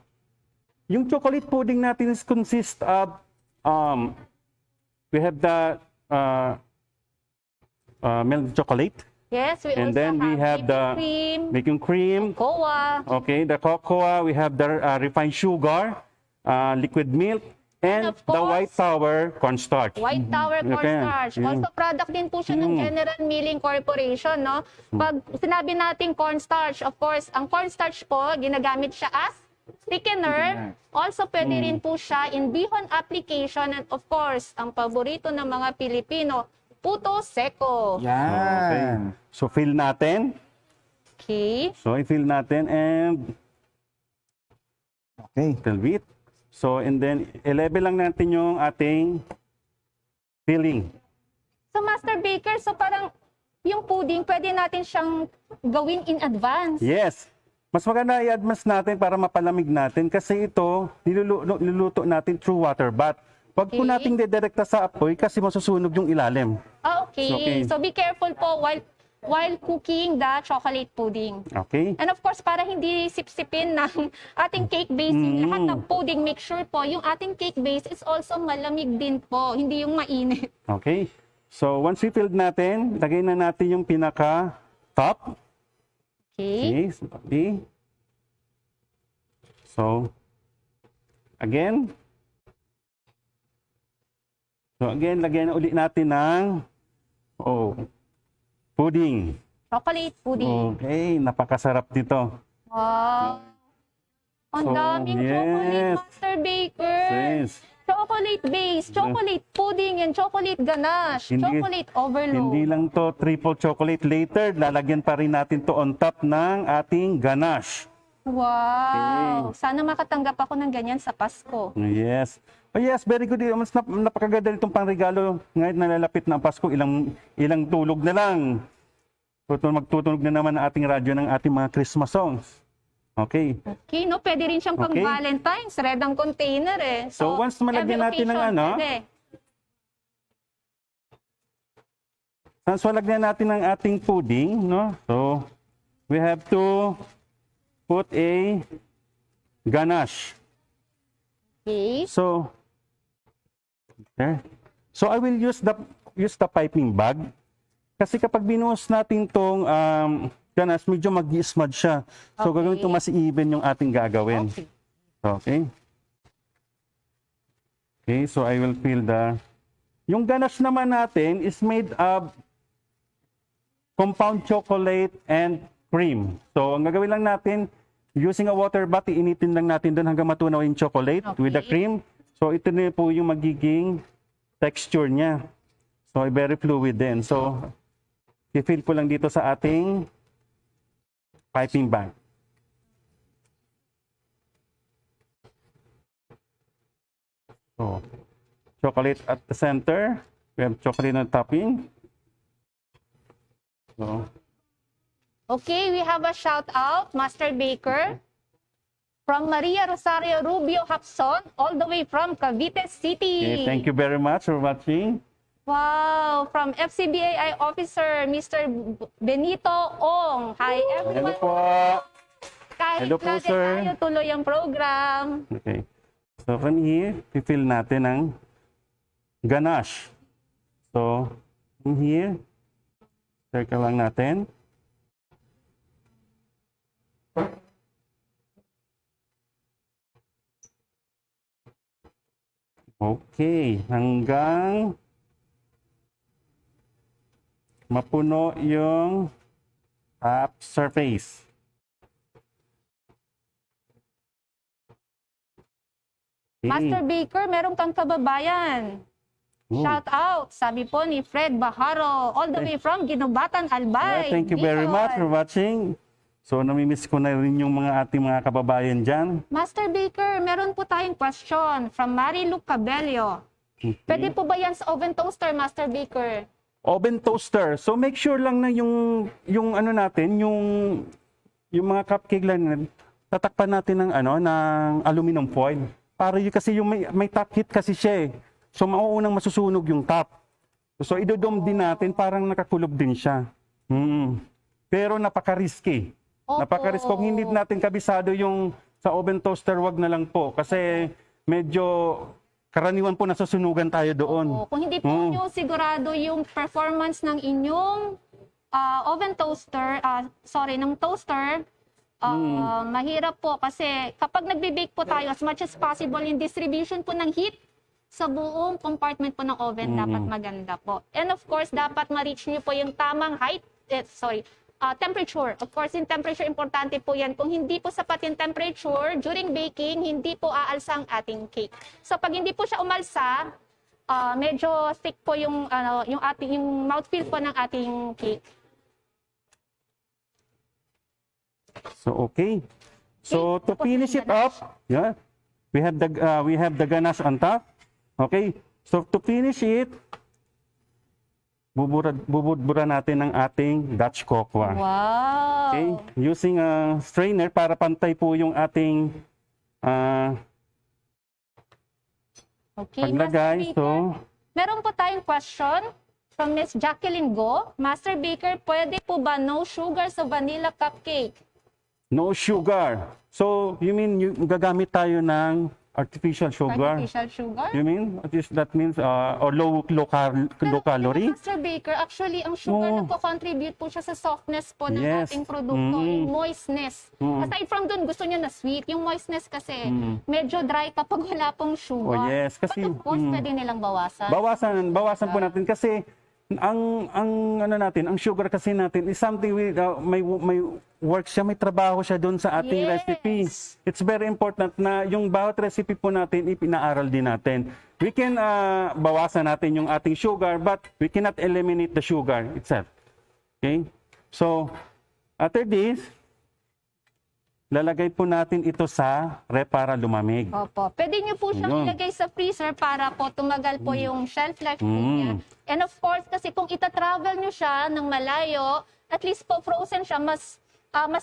yung chocolate pudding natin is consist of, we have the milk chocolate, Yes, we and also then we have whipping the cream, making cream, coa, okay, the cocoa, we have the refined sugar, liquid milk, and of the course, white sour cornstarch. White Tower Okay. Cornstarch. Mm. Also, product din po siya ng General Milling Corporation, no? Pag sinabi nating cornstarch, of course, ang cornstarch po, ginagamit siya as thickener. Also, pwede rin po siya in bihon application. And of course, ang paborito ng mga Pilipino, puto seco. Okay. Yan. So, fill natin. Okay. So, i-fill natin and Okay. little bit. So, and then, i-level lang natin yung ating filling. So, Master Baker, so parang yung pudding, pwede natin siyang gawin in advance. Yes. Mas maganda i-advance natin para mapalamig natin kasi ito, niluluto natin through water bath. Huwag po Okay. nating dedirekta sa apoy kasi masusunog yung ilalim. Okay. Okay. So, be careful po while cooking the chocolate pudding. Okay? And of course, para hindi sipsipin ng ating cake base, yung lahat ng pudding, make sure po, yung ating cake base is also malamig din po, hindi yung mainit. Okay. So, once we filled natin, lagay na natin yung pinaka-top. Okay. Okay. Okay. So, again. Lagyan na ulit natin ng pudding. Chocolate pudding. Okay, napakasarap dito. Wow. Ang So, daming yes. chocolate, Master Baker. Yes. Chocolate base, chocolate pudding, and chocolate ganache. Hindi- Chocolate overload. Hindi lang to triple chocolate. Later, lalagyan pa rin natin to on top ng ating ganache. Wow. Sana makatanggap ako ng ganyan sa Pasko. Yes. Oh yes, very good. Mas napakaganda nitong pangregalo. Ngayon nalalapit na ang Pasko, ilang tulog na lang. Magtutunog na naman ang ating radyo ng ating mga Christmas songs. Okay. Okay, no? Pwede rin siyang pang Okay. Valentine's. Red ang container eh. So, once malagyan every natin ng occasion, ano, pwede. Once malagyan natin ng ating pudding, no? So, we have to put a ganache. Okay. So, okay. So I will use the piping bag. Kasi kapag binuhos natin tong ganache, medyo mag-i-smudge siya. So Okay. gagawin ito mas even yung ating gagawin. Okay. Okay. Okay, so I will fill yung ganache naman natin is made of compound chocolate and cream. So ang gagawin lang natin, using a water bath, initin lang natin doon hanggang matunaw yung chocolate with the Okay. cream. So ito na po yung magiging texture niya. So very fluid din. So i-fill ko lang dito sa ating piping bag. So chocolate at the center. We have chocolate na topping. So Okay, we have a shout out, Master Baker, from Maria Rosario Rubio Hapson, all the way from Cavite City. okay, thank you very much for watching. Wow, from FCBAI officer, Mr. Benito Ong. Hi Hello everyone. po. Kahit Hello po, natin sir. tayo tuloy ang program. Okay. So from here, fill natin ang ganache. So, from here, circle lang natin. Okay, hanggang mapuno yung top surface. Okay. Master Baker, meron kang kababayan. Oh. Shout out, sabi po ni Fred Baharo, all the way from Ginubatan, Albay. Thank you very Bicol. much for watching. So, namimiss ko na rin yung mga ating mga kababayan dyan. Master Baker, meron po tayong question from Marilu Cabello. Pwede po ba yan sa oven toaster, Master Baker? Oven toaster. So, make sure lang na yung ano natin, yung mga cupcake lang, tatakpan natin ng ng aluminum foil. Para kasi yung may top heat kasi siya eh. So, mauunang masusunog yung top. So, idodom din natin, parang nakakulob din siya. Pero napaka-risky. Opo. Napaka-risky. Kung hindi natin kabisado yung sa oven toaster, wag na lang po. Kasi medyo karaniwan po nasusunugan tayo doon. O, kung hindi po nyo sigurado yung performance ng inyong oven toaster, ng toaster, mahirap po kasi kapag nagbe-bake po tayo, as much as possible, yung distribution po ng heat sa buong compartment po ng oven dapat maganda po. And of course, dapat ma-reach nyo po yung tamang temperature. Of course, yung temperature, importante po yan. Kung hindi po sapat yung temperature, during baking, hindi po aalsa ang ating cake. So, pag hindi po siya umalsa, medyo thick po yung mouthfeel po ng ating cake. So, okay. So, to Tapos finish yung it off, yeah, we have the ganache on top. Okay. So, to finish it, bubudbura natin ng ating Dutch cocoa. Wow! Okay. Using a strainer para pantay po yung ating Okay, paglagay. Master Baker, So, meron po tayong question from Miss Jacqueline Go. Master Baker, pwede po ba no sugar sa vanilla cupcake? no sugar. So, you mean gagamit tayo ng artificial sugar. Artificial sugar? You mean? That means or low calorie? Master Baker, actually, ang sugar Oo. nagko-contribute po siya sa softness po ng Yes. ating produkto, yung moistness. Aside from dun, gusto niya na sweet. Yung moistness kasi, medyo dry kapag wala pong sugar. Oh, yes, kasi, But of course, pwede nilang bawasan. Bawasan po natin kasi ang ano natin, ang sugar kasi natin is something may work siya, may trabaho siya doon sa ating Yes. recipe. It's very important na yung bawat recipe po natin ipinaaral din natin. We can bawasan natin yung ating sugar but we cannot eliminate the sugar itself. Okay? So, after this, lalagay po natin ito sa ref para lumamig. Opo. Pwede niyo po siyang Ayun. ilagay sa freezer para po tumagal po yung shelf life po niya. And of course, kasi kung ita-travel niyo siya ng malayo, at least po frozen siya, mas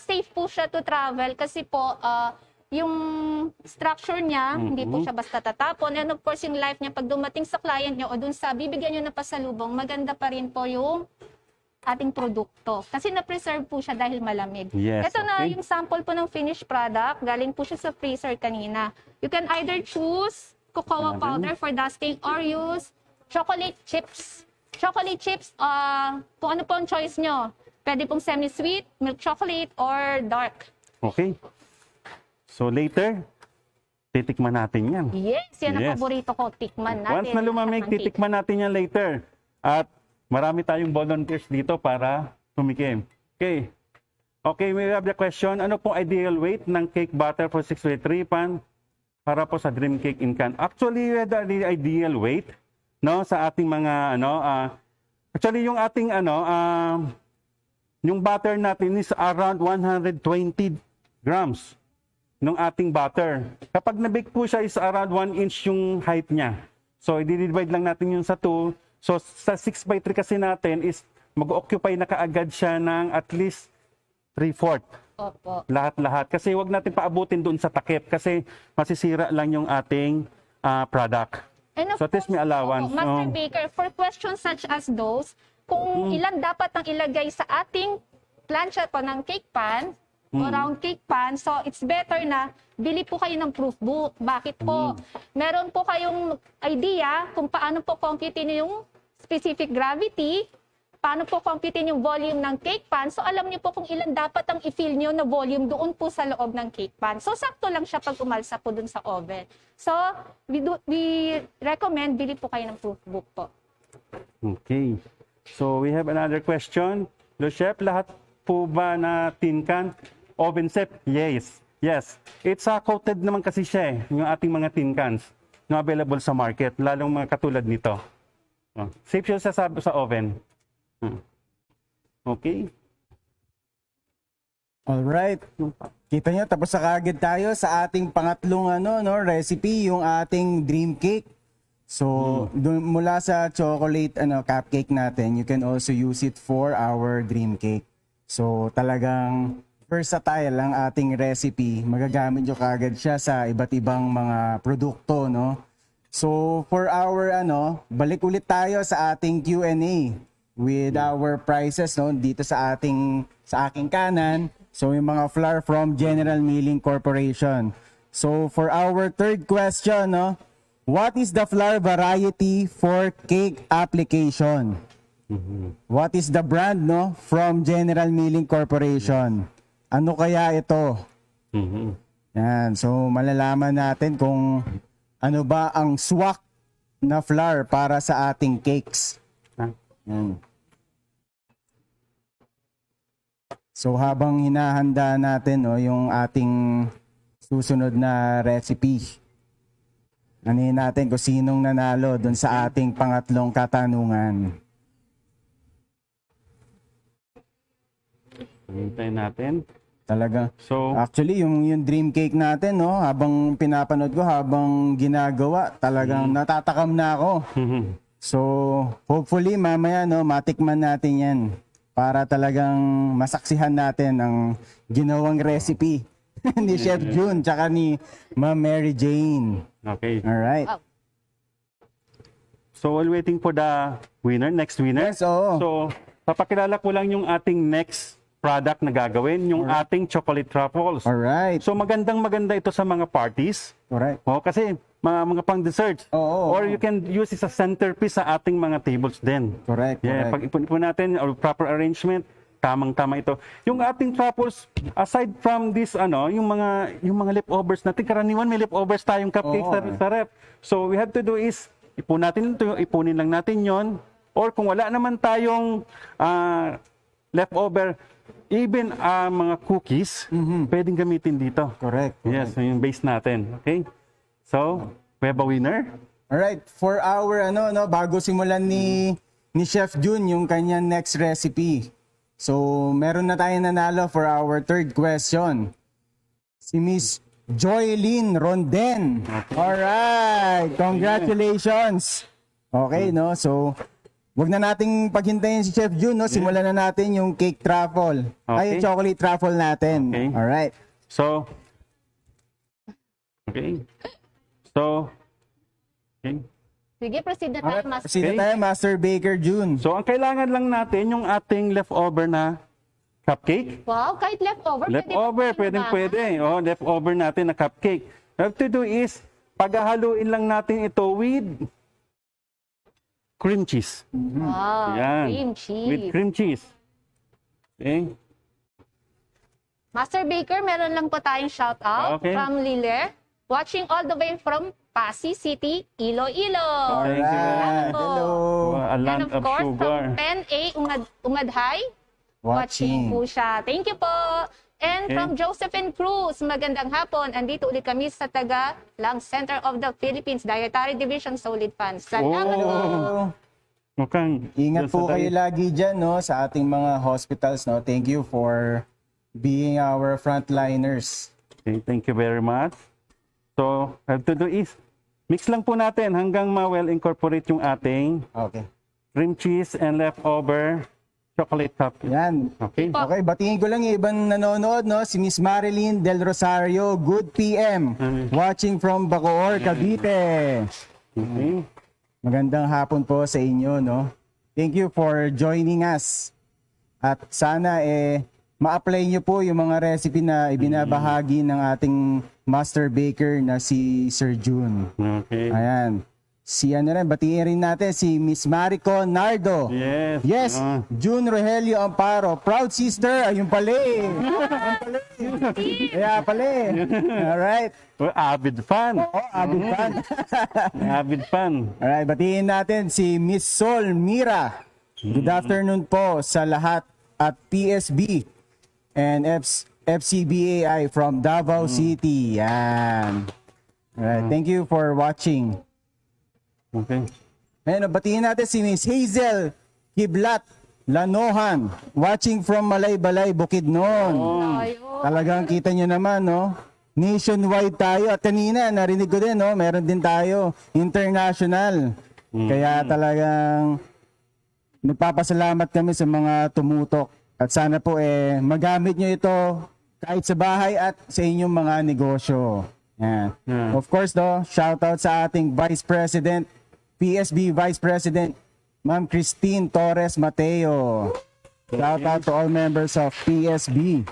safe po siya to travel kasi po yung structure niya, hindi po siya basta tatapon. And of course, yung life niya, pag dumating sa client niyo o dun sa bibigyan niyo na pasalubong, maganda pa rin po yung ating produkto. Kasi na-preserve po siya dahil malamig. Yes, Ito na okay. yung sample po ng finished product. Galing po siya sa freezer kanina. You can either choose cocoa powder for dusting or use chocolate chips. Chocolate chips, kung ano po ang choice nyo. Pwede pong semi-sweet, milk chocolate, or dark. Okay? So later, titikman natin yan. Yes, yan ang Yes. paborito ko. Tikman natin. Once na lumamig, Ang titikman natin yan later. At marami tayong volunteers dito para tumikim. Okay. Okay, we have the question. Ano pong ideal weight ng cake batter for 6-way pan para po sa dream cake in can? Actually, we have the ideal weight no sa ating mga actually yung ating yung butter natin is around 120 grams ng ating butter. Kapag na-bake po siya is around 1 inch yung height niya. So, i-divide lang natin yun sa 2. So, sa 6x3 kasi natin is mag-occupy na kaagad siya ng at least 3/4. Opo. Lahat-lahat. Kasi wag natin paabutin doon sa takip kasi masisira lang yung ating product. And of So, at least may allowance. opo, Master Oh. Baker, for questions such as those, kung ilan dapat ang ilagay sa ating plancha po ng cake pan, o round cake pan, so it's better na bili po kayo ng proof book. Bakit po? Meron po kayong idea kung paano po computein yung specific gravity, paano po computein yung volume ng cake pan. So alam niyo po kung ilan dapat ang i-fill niyo na volume doon po sa loob ng cake pan. So sakto lang siya pag umalsa po doon sa oven. So we recommend bili po kayo ng proof book po. Okay. So, we have another question. The chef, lahat po ba na tin can? Oven safe? Yes. Yes. It's coated naman kasi siya yung ating mga tin cans na available sa market, lalong mga katulad nito. Safe siya sa oven. Okay. Alright. Kita nyo, tapos na kaagad tayo sa ating pangatlong recipe, yung ating dream cake. So, mula sa chocolate cupcake natin, you can also use it for our dream cake. So, talagang versatile ang ating recipe. Magagamit nyo kaagad siya sa iba't ibang mga produkto, no? So, for our balik ulit tayo sa ating Q&A with our prices, no, dito sa aking kanan. So, yung mga flour from General Milling Corporation. So, for our third question, no, what is the flour variety for cake application? What is the brand, no, from General Milling Corporation? Ano kaya ito? Yan, so malalaman natin kung ano ba ang swak na flour para sa ating cakes. Yan. So habang hinahanda natin yung ating susunod na recipe, anuhin natin kung sinong nanalo dun sa ating pangatlong katanungan. Hintayin natin. Talaga. So, Actually, yung dream cake natin, no, habang pinapanood ko, habang ginagawa, talagang natatakam na ako. So, hopefully, mamaya, no, matikman natin yan para talagang masaksihan natin ang ginawang recipe ni Chef June tsaka ni Ma'am Mary Jane. okay. Alright. So, while waiting for the winner, next winner. Yes, oo. So, papakilala ko lang yung ating next product na gagawin, yung ating chocolate truffles. Alright. So maganda ito sa mga parties. Correct. Kasi mga pang desserts. Oo. Or you can use it as a centerpiece sa ating mga tables din. Correct. Yeah, correct. pag ipon natin or proper arrangement, tamang-tama ito. Yung ating truffles, aside from this yung mga leftovers natin, karaniwan may leftovers tayong cupcakes sa ref. So we have to do is ipunin lang natin 'yon, or kung wala naman tayong leftover, even mga cookies, pwedeng gamitin dito. Correct. Yes, yung base natin. Okay? So, we have a winner. Alright, for our bago simulan ni Chef Jun yung kanyang next recipe. So, meron na tayong nanalo for our third question. Si Miss Joylyn Ronden. Alright, congratulations. Okay, no? So, wag na nating paghintayin si Chef Jun, no? Simulan na natin yung cake truffle. Ay, Okay. chocolate truffle natin. Okay. Alright. So, okay. So, okay. Sige, proceed na tayo, Master. Proceed na tayo, Master Baker Jun. So, ang kailangan lang natin yung ating leftover na cupcake. Wow, kahit leftover. Leftover, pwede. Oh, leftover natin na cupcake. What to do is, paghahaluin lang natin ito with cream cheese. Wow, Yan. cream cheese. With cream cheese. Okay. Master Baker, meron lang po tayong shout out Okay. from Liler, watching all the way from Pasig City, Iloilo. Thank you. Alright, hello. A And land of of course, sugar. from Pen A Umadhay, watching Watching. po siya. Thank you po. And Okay. from Josephine Cruz, magandang hapon. Andito ulit kami sa taga Lung Center of the Philippines, Dietary Division, Solid Funds. Salamat po. Hello. Mukhang Ingat po kayo lagi dyan, no, sa ating mga hospitals, no. Thank you for being our frontliners. Okay, thank you very much. So, have to do is, mix lang po natin hanggang ma-well incorporate yung ating Okay. cream cheese and leftover chocolate cupcake. Yan. Okay? Okay, batingin ko lang yung ibang nanonood, no. Si Miss Marilyn Del Rosario, good PM. Watching from Bacoor, Cavite. Okay. Magandang hapon po sa inyo, no. Thank you for joining us. At sana ma-apply nyo po yung mga recipe na ibinabahagi ng ating master baker na si Sir Jun. Okay. Ayan. Si batiin rin natin si Miss Marico Nardo. Yes. Yes, June Rogelio Amparo. Proud sister. Ayun pala eh. Ayun pala eh. Kaya pala eh. Alright. Well, avid fan. Oh, abig fan. Avid fan. Alright, batiin natin si Miss Sol Mira. Good afternoon po sa lahat at PSB and FCBAI from Davao City. Yan. Alright, thank you for watching. Okay. Ayun, batiin natin si Miss Hazel Kiblat Lanohan, watching from Malaybalay, Bukidnon. Ayun. Talagang kita nyo naman, no? Nationwide tayo. At kanina, narinig ko din, no? Meron din tayo international. Kaya talagang nagpapasalamat kami sa mga tumutok. At sana po magamit nyo ito kahit sa bahay at sa inyong mga negosyo. Yan. Yeah. Of course, no, shout out sa ating Vice President, PSB Vice President, Ma'am Christine Torres Mateo. Shout out to all members of PSB.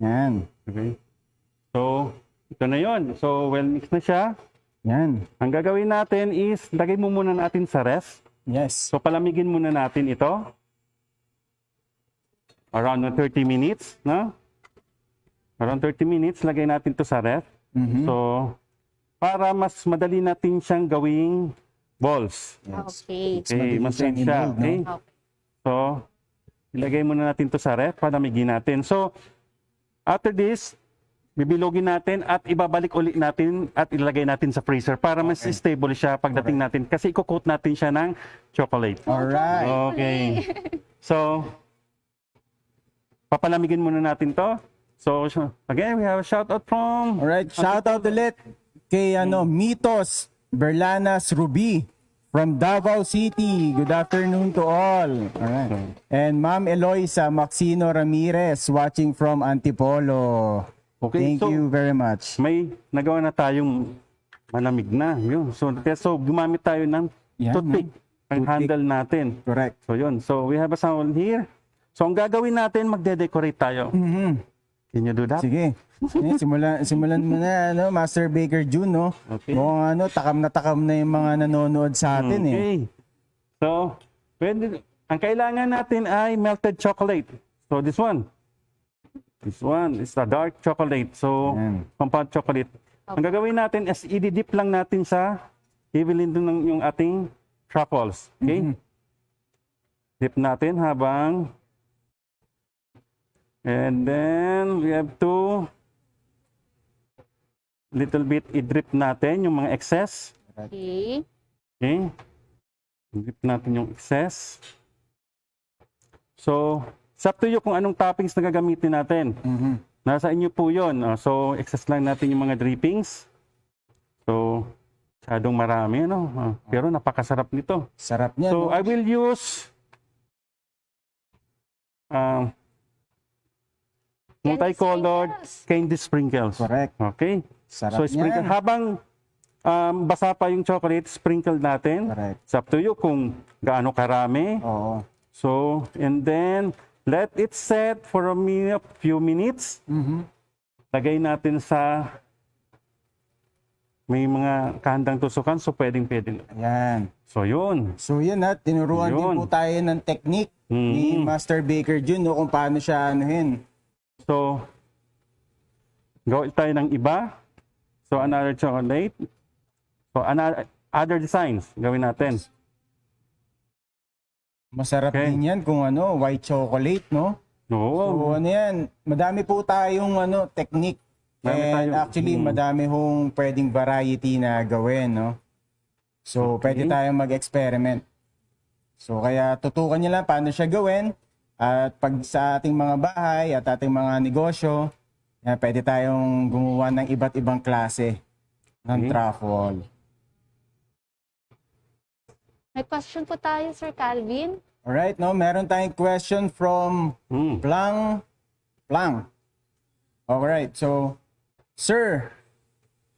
Yan. Okay. So, ito na yon. So, well mixed na siya. Yan. Ang gagawin natin is, lagay mo muna natin sa ref. Yes. So, palamigin muna natin ito. Around 30 minutes, no? Around 30 minutes, lagay natin to sa ref. Mhm. So, para mas madali natin siyang gawing balls. Yes. Okay. Okay, mas siyang siya. i-mold, no? Okay? Okay. So, ilagay muna natin to sa ref, palamigin natin. So, after this, bibilogin natin at ibabalik ulit natin at ilagay natin sa freezer para mas stable siya pagdating natin. Kasi i-coat natin siya ng chocolate. Alright. Okay. So, papalamigin muna natin to. So, again, we have a shout out from... Alright, shout out ulit kay Mitos Berlanas Ruby from Davao City. Good afternoon to all. Alright. And Ma'am Eloisa Maxino Ramirez watching from Antipolo. Okay, Thank so- you very much. May nagawa na tayong malamig na. Yun. So gumamit tayo ng Yan, toothpick ang Toothpick. handle natin. Correct. So yun. So we have a sample here. So, ang gagawin natin, magde-decorate tayo. Can you do that? Sige. Eh, simulan mo na, Master Baker June, no? Okay. Mukhang takam na yung mga nanonood sa atin, eh. Okay. So, ang kailangan natin ay melted chocolate. So, this one. This one is the dark chocolate. So, Ayan. compound chocolate. Ang gagawin natin is i-dip lang natin sa ibilin doon yung ating truffles. Okay? Dip natin habang and then we have to little bit i-drip natin yung mga excess. Okay. Okay? Dip natin yung excess. So, it's up to you kung anong toppings na gagamitin natin. Nasa inyo po yun. So, excess lang natin yung mga drippings. So, masyadong marami, no? Pero napakasarap nito. Sarap niya, So, no? I will use multicolored candy sprinkles. Correct. Okay? Sarap So, sprinkle. niyan. Habang basa pa yung chocolate, sprinkle natin. Correct. It's up to you kung gaano karami. Oo. So, and then, let it set for a few minutes. Lagay natin sa may mga kahandang tusukan, so pwedeng-pwede. Ayan. So, yun. So yan tinuruan din Yun. po tayo ng technique ni Master Baker June, no, kung paano siya anuhin. So, gawin tayo ng iba. So, another chocolate. So, other designs gawin natin. Masarap Okay. din yan kung white chocolate, no? Oo. So yan, madami po tayong technique. Marami And tayo. actually, madami hong pwedeng variety na gawin, no? So, pwede tayong mag-experiment. So, kaya tutukan niyo lang paano siya gawin. At pag sa ating mga bahay at ating mga negosyo, pwede tayong gumawa ng iba't ibang klase ng truffle. May question po tayo, Sir Calvin. Alright, no? Meron tayong question from Plang. Alright, so, Sir,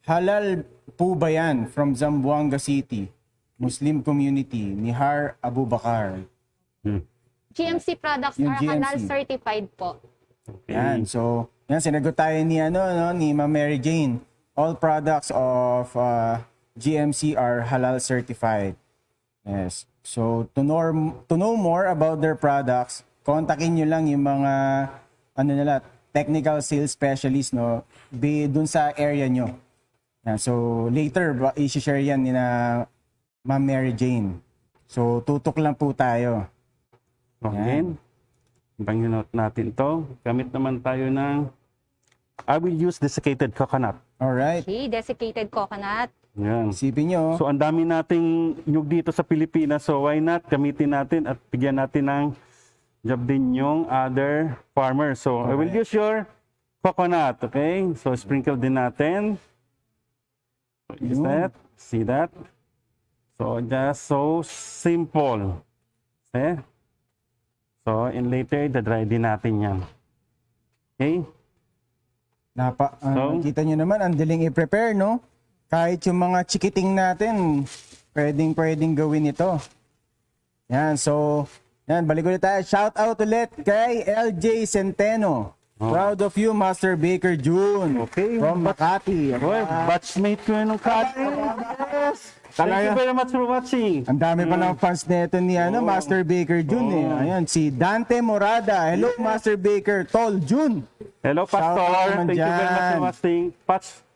halal po ba yan from Zamboanga City, Muslim community, ni Har Abubakar? GMC products Yung are halal GMC. certified po. Yan, so, yan, sinagot tayo ni, ni Ma'am Mary Jane. All products of GMC are halal certified. Yes. So, to know more about their products, kontakin nyo lang yung mga, nila, technical sales specialist, no, dun sa area nyo. Yan, so, later, i-share yan ni na Ma'am Mary Jane. So, tutok lang po tayo. Okay. Bangin natin to. Gamit naman tayo ng I will use desiccated coconut. Alright. Okay, desiccated coconut. Yan. Isipin nyo. So, ang dami nating nyug dito sa Pilipinas. So, why not? Gamitin natin at bigyan natin ng job din yung other farmers. So, I will use your coconut. Okay? So, sprinkle din natin. So, use that. See that? So, just so simple. Okay? So, and later, dadry din natin yan. Okay? So? Kita nyo naman, ang daling i-prepare, no? Kahit yung mga chikiting natin, pwedeng gawin ito. Yan, so, yan, balik ulit tayo. Shout out ulit kay LJ Centeno. Proud of you, Master Baker June. Okay. From Makati. Well, batchmate ko yun ng kati. Yes. Thank you Talaga. very much for watching. Ang dami pa ng fans nito ni Master Baker June. Eh. Ayan, si Dante Morada. Hello, Master Baker. Tol June. Hello, Shout out Pastor. naman Thank you very much for dyan. watching.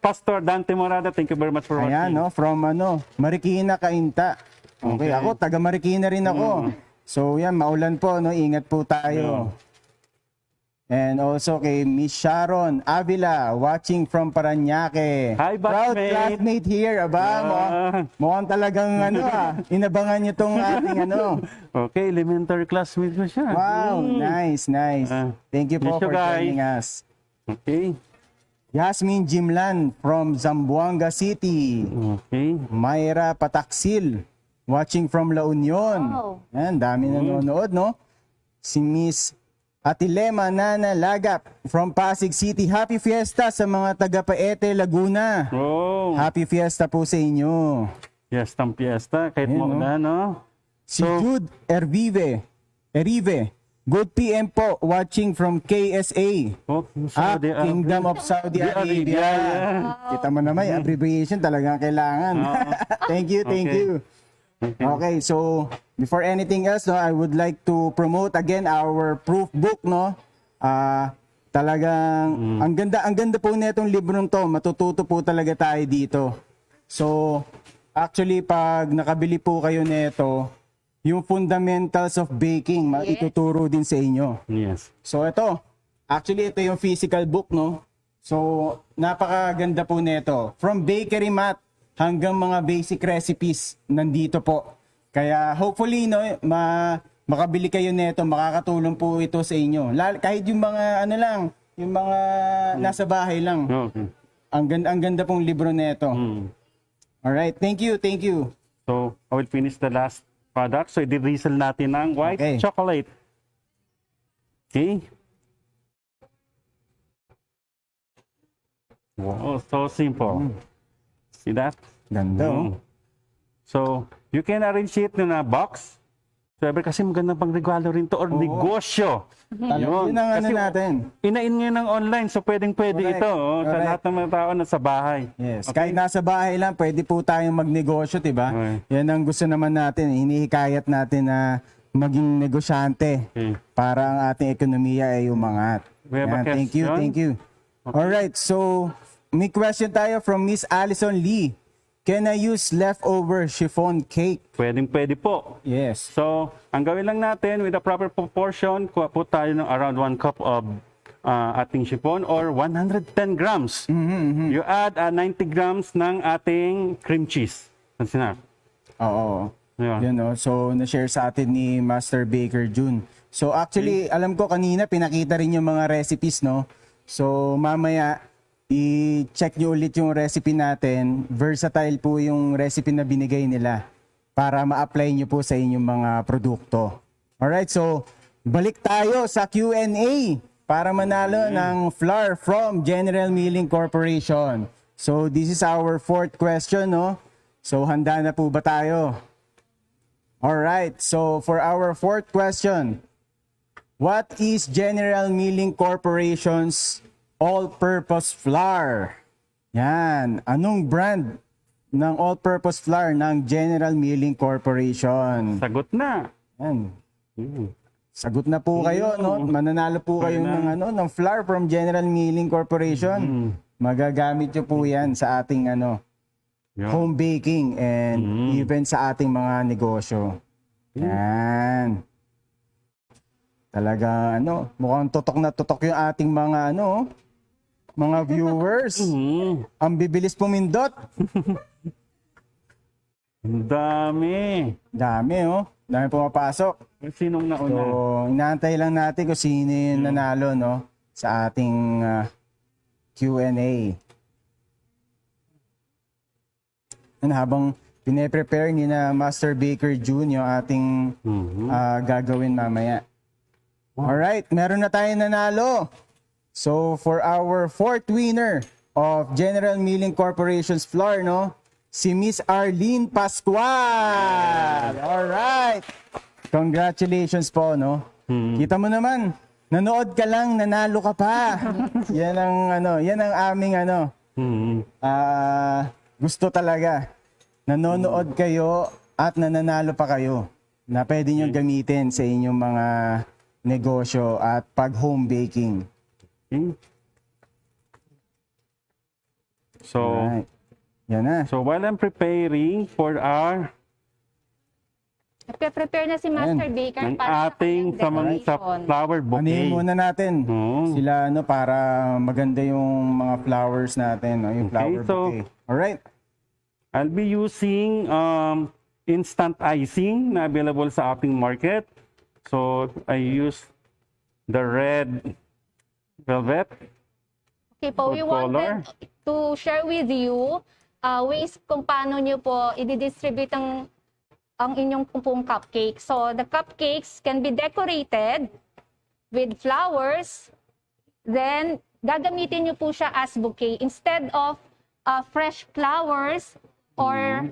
Pastor Dante Morada, thank you very much for watching. Ayan, no, from Marikina, Cainta. Okay, ako, taga Marikina rin ako. So, yan, maulan po, no? Ingat po tayo. And also kay Miss Sharon Avila, watching from Paranaque. Hi, Proud batchmate. classmate here, aba? Mukhang talagang, inabangan niyo tong ating, Okay, elementary classmate ko siya. Wow, nice. Thank you po Miss you for guys. joining us. Okay. Yasmin Jimlan from Zamboanga City. Okay. Mayra Pataksil, watching from La Union. Wow. Yan, dami nanonood, no? Si Miss Atilema Nana Lagap from Pasig City. Happy Fiesta sa mga taga Paete, Laguna. Oh. Happy Fiesta po sa inyo. Fiesta. Kahit Ayan, maulan, no? Si Jude Erive Good PM po, watching from KSA. Oh, Ah, Kingdom of Saudi Arabia. Yeah. Kita mo naman, yung abbreviation talagang kailangan. Thank you, thank Okay. you. Okay, so before anything else, no, I would like to promote again our proof book, no. Talagang ang ganda po nitong librong to. Matututo po talaga tayo dito. So, actually pag nakabili po kayo nito, yung fundamentals of baking, ituturo din sa inyo. Yes. So ito, actually ito yung physical book, no? So napakaganda po nito. From bakery mat hanggang mga basic recipes nandito po. Kaya hopefully no, makabili kayo nito, makakatulong po ito sa inyo. Kahit yung mga ano lang, yung mga nasa bahay lang. Okay. Ang ganda pong libro nito. All right, thank you, thank you. So, I will finish the last product. So, i-drizzle natin ng white Okay. chocolate. Okay. Wow, so simple. See that? Ganda, oh. So, you can arrange it in a box. Siyempre kasi magandang pang regalo rin to or negosyo. Yun ang ano Kasi natin. Inain ngayon ng online, so pwedeng-pwede Correct. ito sa Correct. lahat ng mga tao na sa bahay. Yes, Okay. kahit nasa bahay lang, pwede po tayong magnegosyo, diba? Okay. Yan ang gusto naman natin. Hinihikayat natin na maging negosyante Okay. para ang ating ekonomiya ay umangat. We have a Yan, thank you, question? thank you. Alright, so may question tayo from Miss Allison Lee. Can I use leftover chiffon cake? Pwedeng-pwede po. Yes. So, ang gawin lang natin with the proper proportion, kuha po tayo ng around 1 cup of ating chiffon or 110 grams. You add 90 grams ng ating cream cheese. Pansin na? Oo. Yun. Yun, no? So, na-share sa atin ni Master Baker June. So, actually, alam ko kanina, pinakita rin yung mga recipes, no? So, mamaya, i-check nyo ulit yung recipe natin. Versatile po yung recipe na binigay nila para ma-apply nyo po sa inyong mga produkto. Alright, so, balik tayo sa Q&A para manalo ng flour from General Milling Corporation. So, this is our fourth question, no? So, handa na po ba tayo? Alright, so for our fourth question, what is General Milling Corporation's all-purpose flour? Yan, anong brand ng all-purpose flour ng General Milling Corporation? Sagot na. Yan. Sagot na po kayo, no? Mananalo po kayo ng flour from General Milling Corporation. Magagamit nyo po yan sa ating home baking and even sa ating mga negosyo. Yan. Talaga mukhang tutok na tutok yung ating mga mga viewers. Ang bibilis pumindot. Ang dami. Dami, oh. Dami pumapasok. Sinong nauna? So, inaantay lang natin kung sino yung nanalo, no? Sa ating Q&A. And habang pine-prepare ni na Master Baker June yung ating gagawin mamaya. Alright, meron na tayong nanalo. So, for our fourth winner of General Milling Corporation's flour, no? Si Miss Arlene Pascual. Alright. Congratulations po, no? Kita mo naman, nanood ka lang, nanalo ka pa. Yan ang aming gusto talaga. Nanonood kayo at nananalo pa kayo na pwede nyo gamitin sa inyong mga negosyo at pag home baking. So, Alright. Yan na. so while I'm preparing for our Prepare na si Master Baker ng para ating sa sa decoration. flower Anuhin bouquet. muna natin Oo. sila para maganda yung mga flowers natin, no? Yung Okay, flower so- bouquet. Alright. I'll be using instant icing na available sa ating market. So, I use the red velvet. Okay po, we Food color. wanted to share with you ways kung paano nyo po i-distribute ang inyong pong cupcake. So, the cupcakes can be decorated with flowers. Then, gagamitin nyo po siya as bouquet. Instead of fresh flowers or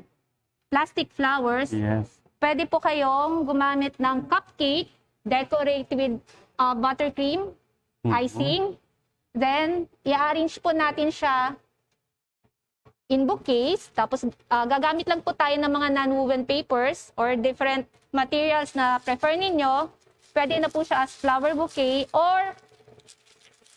plastic flowers, Yes. pwede po kayong gumamit ng cupcake decorate with buttercream icing. Then, i-arrange po natin siya in bouquets. Tapos, gagamit lang po tayo ng mga non-woven papers or different materials na prefer ninyo. Pwede na po siya as flower bouquet or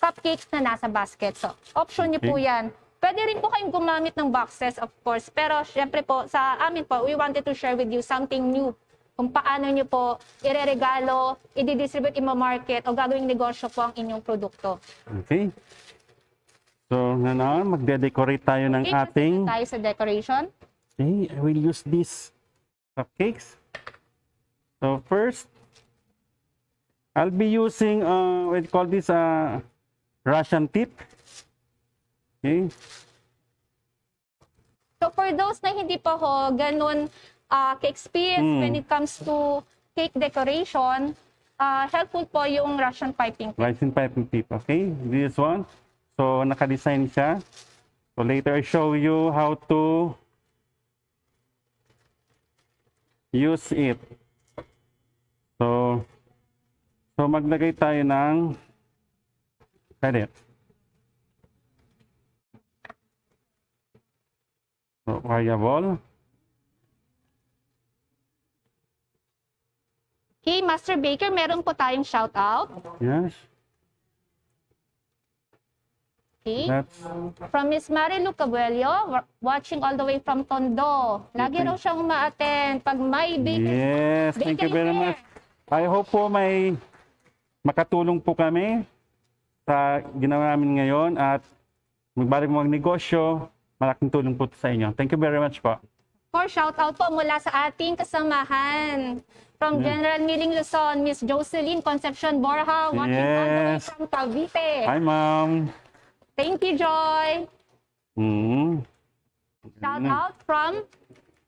cupcakes na nasa basket. So, option niyo po yan. Pwede rin po kayong gumamit ng boxes, of course. Pero, syempre po, sa amin po, we wanted to share with you something new. Kung paano niyo po ireregalo, i-distribute, i-market, o gagawing negosyo po ang inyong produkto. Okay. So, na magde-decorate tayo ng Okay, ating... tayo sa decoration. Okay, I will use these cupcakes. So, first, I'll be using, what do you call this, Russian tip. Okay. So for those na hindi pa ho ganun ka-experience when it comes to cake decoration, helpful po yung Russian piping. Russian piping tip. Okay, this one. So, naka-design siya. So, later I show you how to use it. So maglagay tayo ng credit. So, variable. Okay, Master Baker, meron po tayong shout out. Yes. Okay. That's From Miss Marilu Cabuello, watching all the way from Tondo. Lagi raw siyang ma-attend pag may bakery. yes. Thank you bakery very fair. much. I hope po may makatulong po kami sa ginawa namin ngayon at magbalik mo magnegosyo. Malaking tulong po sa inyo. Thank you very much po. For shout out po mula sa ating kasamahan. From General Milling Luzon, Miss Jocelyn Concepcion Borja, watching all the way Yes. from Cavite. Hi, ma'am. Thank you, Joy. Shout out from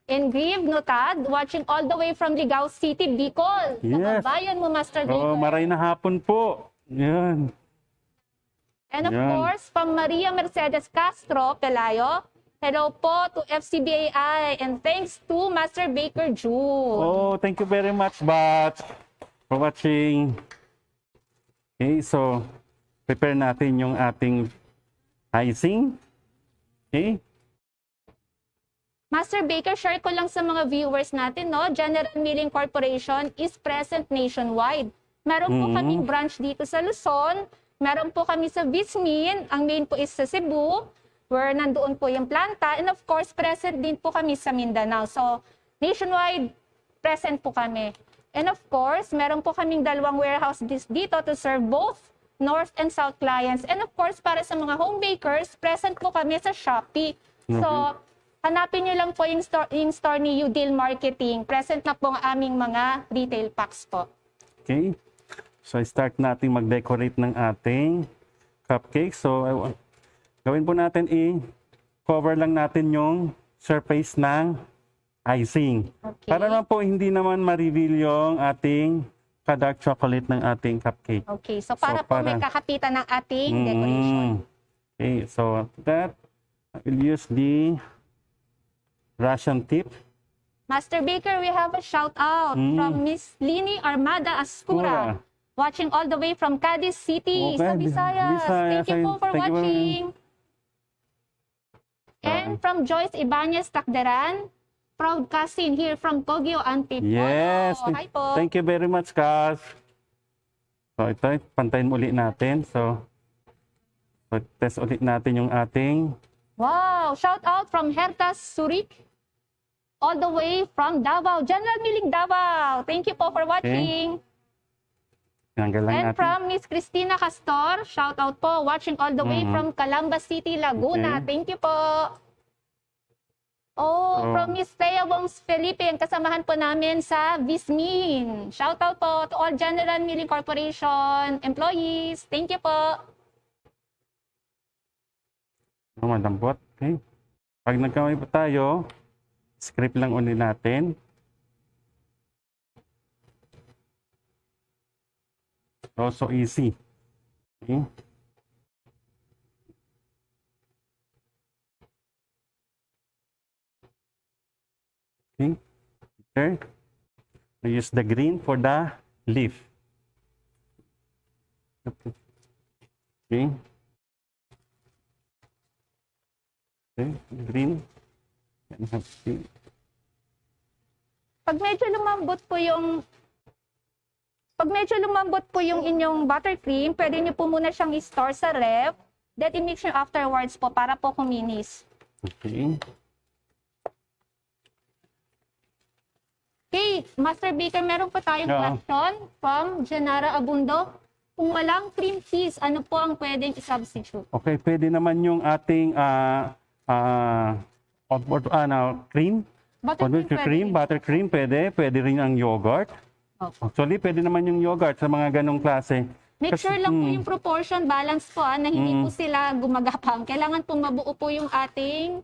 Engrive Notad, watching all the way from Ligao City, Bicol. Yes. Kababayan mo, Master Oh, Baker. maray na hapon po. Yan. And of Yan. course, from Maria Mercedes Castro, Pelayo, hello po to FCBAI and thanks to Master Baker June. Oh, thank you very much, Bat, for watching. Okay, so prepare natin yung ating icing. Okay. Master Baker, share ko lang sa mga viewers natin, no? General Milling Corporation is present nationwide. Meron po kaming branch dito sa Luzon, meron po kami sa Vismin, ang main po is sa Cebu, where nandoon po yung planta, and of course, present din po kami sa Mindanao. So, nationwide, present po kami. And of course, meron po kaming dalawang warehouse dito to serve both North and South clients. And of course, para sa mga home bakers, present po kami sa Shopee. So, hanapin nyo lang po yung store ni Udil Marketing. Present na po ang aming mga retail packs po. Okay. So, start natin mag-decorate ng ating cupcake. So, gawin po natin cover lang natin yung surface ng icing. Okay. Para naman po hindi naman ma-reveal yung ating dark chocolate ng ating cupcake. Okay, so para po may kakapitan ng ating decoration. Okay, so that I will use the Russian tip. Master Baker, we have a shout out from Miss Lini Armada Ascura. Watching all the way from Cadiz City, sa Okay, Visayas. Thank you po for thank you very watching. And from Joyce Ibanez Takderan, proud cousin here from Kogyo, Antipolo. Yes. Hi po. Thank you very much, Kas. So ito, pantayin ulit natin. So test ulit natin yung ating Wow! Shout out from Hertas Surik, all the way from Davao, General Milling Davao. Thank you po for watching. tanggal lang And natin. from Miss Cristina Castor, shout out po, watching all the way from Calamba City, Laguna. Okay. Thank you po. From Miss Thea Wongs Felipe, ang kasamahan po namin sa Vismin. Shout out po to all General Milling Corporation employees. Thank you po. Malambot. Okay. Pag nagkamay pa tayo, script lang ulit natin. So easy. Okay. Okay. There. I use the green for the leaf. Okay. Okay, green. And have green. Pag medyo lumambot po yung inyong buttercream, pwede niyo po muna siyang i-store sa ref. Then i-mix nyo afterwards po para po kuminis. Okay. Okay, Master Baker, meron po tayong Oo. question from Genara Abundo. Kung walang cream cheese, ano po ang pwedeng i-substitute? Okay, pwede naman yung ating cream. Buttercream, Buttercream pwede. Pwede rin ang yogurt. Opo. Actually, pwede naman yung yogurt sa mga ganong klase. Make sure lang po Mm. yung proportion, balance po, na hindi po sila gumagapang. Kailangan po mabuo po yung ating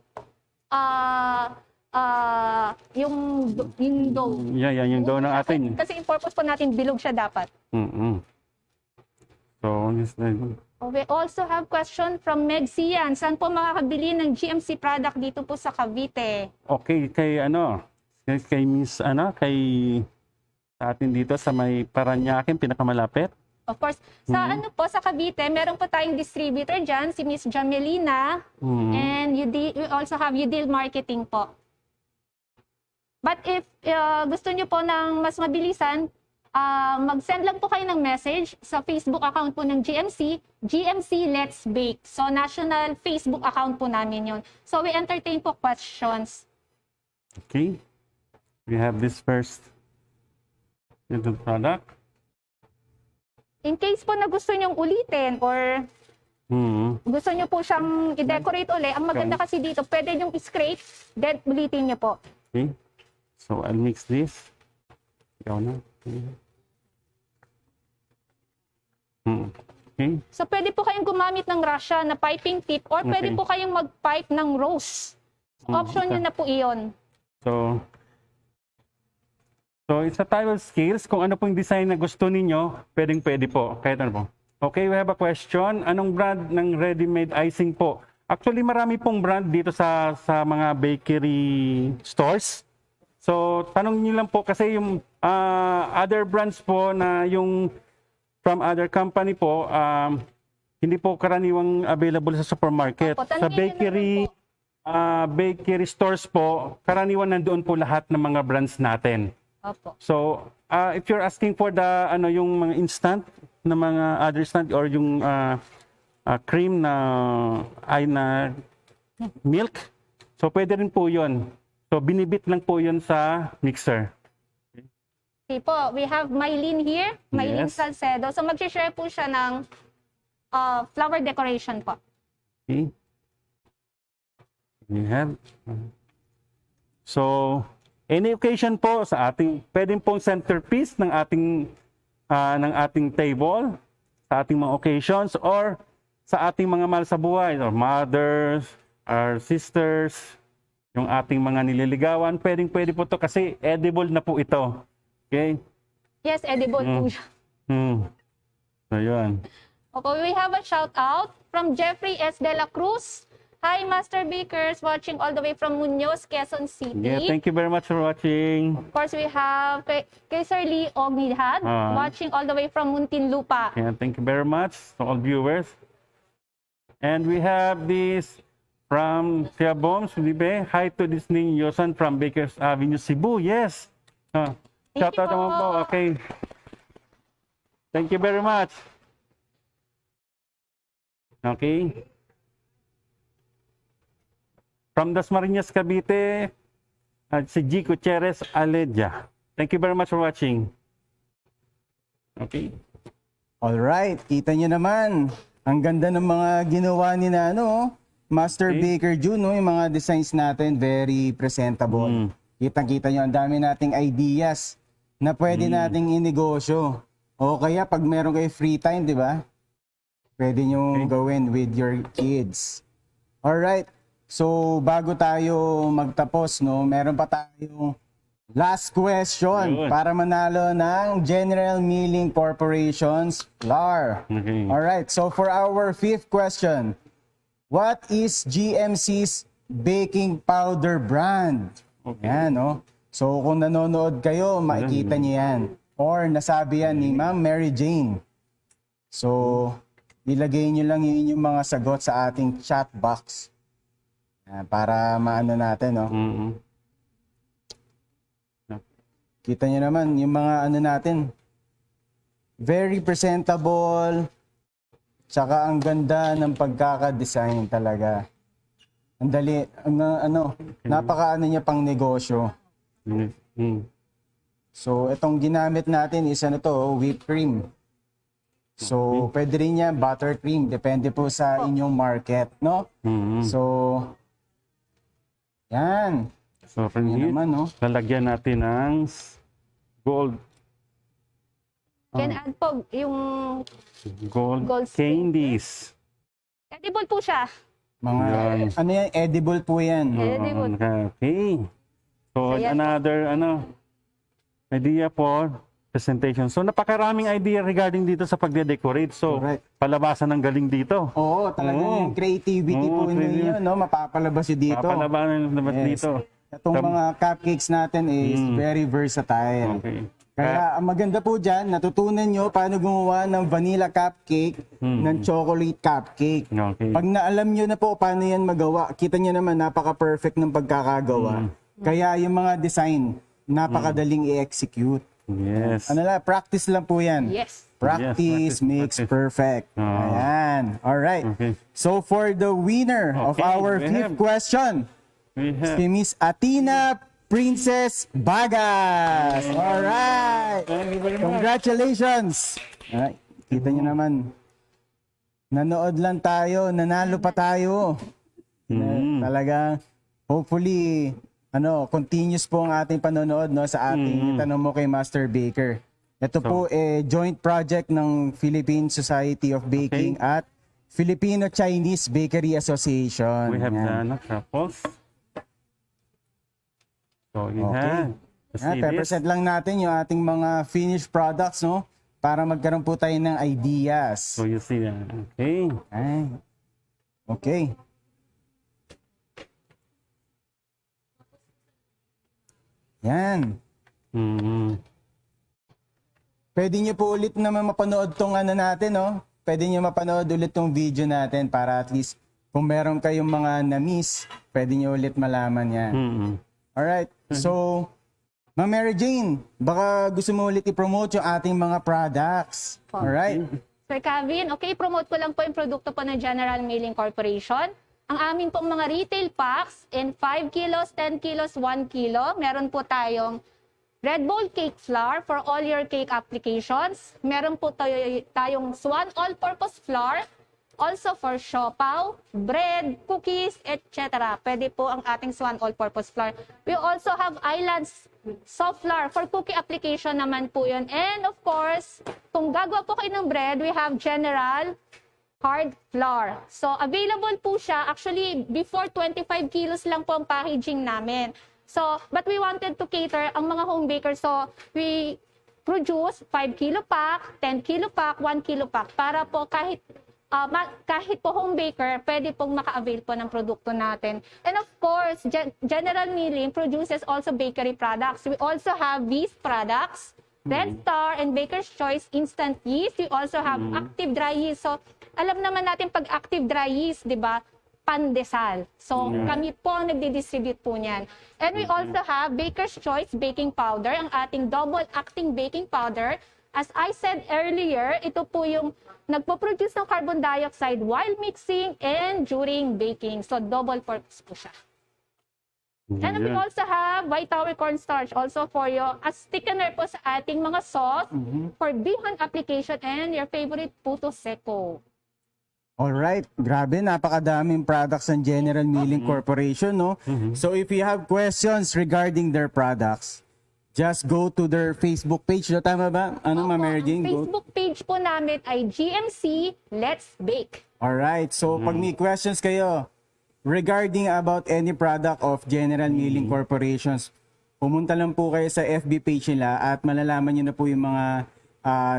yung dough. Yeah, yung dough ng atin. Kasi yung purpose po natin, bilog siya dapat. So, We also have question from Meg Sian. Saan po makakabili ng GMC product dito po sa Cavite? okay, kay Miss, kay sa atin dito sa may Parañaque, pinakamalapit. Of course, sa sa Cavite, meron po tayong distributor dyan, si Miss Jamelina. And we also have Udil Marketing po. But if gusto nyo po ng mas mabilisan, mag-send lang po kayo ng message sa Facebook account po ng GMC Let's Bake. So, national Facebook account po namin yun. So, we entertain po questions. Okay. We have this first little product. In case po na gusto nyong ulitin or gusto nyo po siyang i-decorate uli, ang maganda kasi dito, pwede nyong i-scrape, then ulitin nyo po. Okay. So, I'll mix this. Ikaw na. Okay. So, pwede po kayong gumamit ng Russia na piping tip or pwede Okay. po kayong mag-pipe ng rose. Option nyo na po iyon. So, it's a type of scales. Kung ano pong design na gusto ninyo, pwede po. Kahit ano po. Okay, we have a question. Anong brand ng ready-made icing po? Actually, marami pong brand dito sa mga bakery stores. So, tanong niyo lang po kasi yung other brands po na yung from other company po, hindi po karaniwang available sa supermarket. Opo, Sa tanungin niyo na lang bakery stores po, karaniwan nandoon po lahat ng mga brands natin. Opo. So, if you're asking for yung mga instant na mga other instant or yung cream na milk, so pwede rin po 'yon. So, binibit lang po 'yon sa mixer. Okay po, we have Mylene here, Mylene Yes. Salcedo. So, mag-share po siya ng flower decoration po. Okay. We have. So, any occasion po sa ating, pwedeng pong centerpiece ng ating table, sa ating mga occasions, or sa ating mga mahal sa buhay, or mothers, our sisters, yung ating mga nililigawan, pwede po to kasi edible na po ito. Okay? Yes, edible po siya. So, yun. Okay, we have a shout out from Jeffrey S. De La Cruz. Hi, Master Bakers, watching all the way from Muñoz, Quezon City. Yeah, thank you very much for watching. Of course, we have kay Sir Lee Ognidhad, watching all the way from Muntinlupa. Yeah, thank you very much to all viewers. And we have this from Tia Boms, Libe. Hi to Disney Yosan from Bakers Avenue, Cebu. Yes. Shout out you naman po. po. Okay. Thank you very much. Okay. From Dasmariñas, Cavite, si G. Gutierrez Aledia. Thank you very much for watching. Okay. Alright, kita nyo naman. Ang ganda ng mga ginawa ni Master Baker June, yung mga designs natin, very presentable. Kitang-kita nyo, ang dami nating ideas na pwede nating inegosyo. O kaya pag meron kayo free time, di ba? Pwede nyo gawin with your kids. Alright, so bago tayo magtapos, meron pa tayong last question para manalo ng General Milling Corporation's flour. Okay. Alright, so for our fifth question, what is GMC's baking powder brand? Okay. Yan, So kung nanonood kayo, makikita niyo yan. Or nasabi yan ni Ma'am Mary Jane. So, ilagay nyo lang yung inyong mga sagot sa ating chat box. Para maano natin, no? Mm-mm. Kita nyo naman, yung mga ano natin, very presentable, tsaka ang ganda ng pagkaka-design talaga. Ang dali, napaka niya pang negosyo. Mm-mm. So, itong ginamit natin is whipped cream. So, pwede rin yan, buttercream, depende po sa inyong market, no? Mm-mm. So, yan. So, from Yan here, naman, no? lalagyan natin ng gold Can add po yung gold Gold candies. edible po siya. Mga, Yan. ano yan, edible po yan. Edible. Okay. So, Ayan. another idea for presentation. So, napakaraming idea regarding dito sa pagde-decorate. So, Correct. palabasan ng galing dito. Oo, talagang Oo. yung creativity Oo, po pwede. ninyo, no? Mapapalabas yun dito. Papalabasan naman Yes. dito. Itong mga cupcakes natin is very versatile. Okay. Kaya ang maganda po dyan, natutunan nyo paano gumawa ng vanilla cupcake, ng chocolate cupcake. Okay. Pag naalam nyo na po paano yan magawa, kita nyo naman napaka-perfect ng pagkakagawa. Kaya yung mga design, napakadaling i-execute. Yes. Ano lang, practice lang po yan. Yes. Practice Yes, makes practice. perfect. Oh. Ayan. Alright. Okay. So for the winner of Okay, our we fifth have- question, We have si Miss Athena Princess Bagas. Alright. Thank you very much. Congratulations. Alright. Kita nyo naman. Nanood lang tayo. Nanalo pa tayo. Talaga, hopefully, continuous po ang ating panonood sa ating Tanong Mo kay Master Baker. Ito po joint project ng Philippine Society of Baking at Filipino-Chinese Bakery Association. We have Yan. the truffles. So, you Okay. have the Pe-present lang natin yung ating mga finished products, no? Para magkaroon po tayo ng ideas. So, you see okay. Ay. Okay. Yan. Mm-hmm. Pwede nyo po ulit naman mapanood tong natin, no? Pwede nyo mapanood ulit tong video natin para at least kung meron kayong mga na-miss, pwede nyo ulit malaman yan. Mm-hmm. Alright. So, Ma'am Mary Jane, baka gusto mo ulit i-promote yung ating mga products. Alright? Sir Kevin, okay, promote ko lang po yung produkto po ng General Milling Corporation. Ang amin pong mga retail packs in 5 kilos, 10 kilos, 1 kilo. Meron po tayong Red Bull Cake Flour for all your cake applications. Meron po tayong Swan All-Purpose Flour. Also for siopaw, bread, cookies, etc. Pwede po ang ating Swan All-Purpose Flour. We also have Islands Soft Flour for cookie application naman po yun. And of course, kung gagawa po kayo ng bread, we have General Hard Flour. So available po siya. Actually, before 25 kilos lang po ang packaging namin. So, but we wanted to cater ang mga home bakers. So, we produce 5 kilo pack, 10 kilo pack, 1 kilo pack para po kahit po home baker, pwede pong maka-avail po ng produkto natin. And of course, General Milling produces also bakery products. We also have yeast products, Red Star and Baker's Choice instant yeast. We also have active dry yeast. So, alam naman natin pag active dry yeast, di ba, pandesal. So, kami po ang nagdi-distribute po niyan. And we also have Baker's Choice baking powder, ang ating double-acting baking powder. As I said earlier, ito po yung nagpo-produce ng carbon dioxide while mixing and during baking. So, double purpose po siya. And we also have White Tower cornstarch also for your as thickener po sa ating mga sauce for bihon application and your favorite puto seco. Alright, grabe, napakadaming products ng General Milling Corporation, no? So if you have questions regarding their products, just go to their Facebook page. No, tama ba? Ano, Ma'am Mary Jane? Ang Go. Facebook page po namin ay GMC Let's Bake. Alright, so pag may questions kayo regarding about any product of General Milling Corporations, pumunta lang po kayo sa FB page nila at malalaman nyo na po yung mga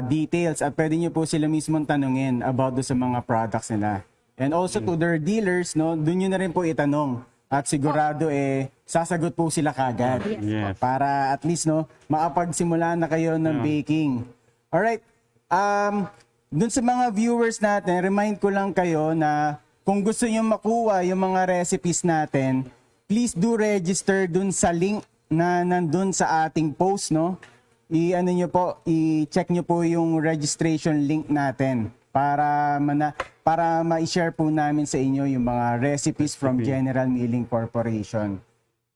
details at pwede nyo po sila mismong tanungin about do sa mga products nila. And also to their dealers, no, doon nyo na rin po itanong. At sigurado sasagot po sila kagad. Yes. Para at least makapagsimula na kayo ng baking. Alright. dun sa mga viewers natin, remind ko lang kayo na kung gusto nyo makuha yung mga recipes natin, please do register dun sa link na nandun sa ating post, no? I-check nyo po yung registration link natin para ma-share po namin sa inyo yung mga recipes from General Milling Corporation.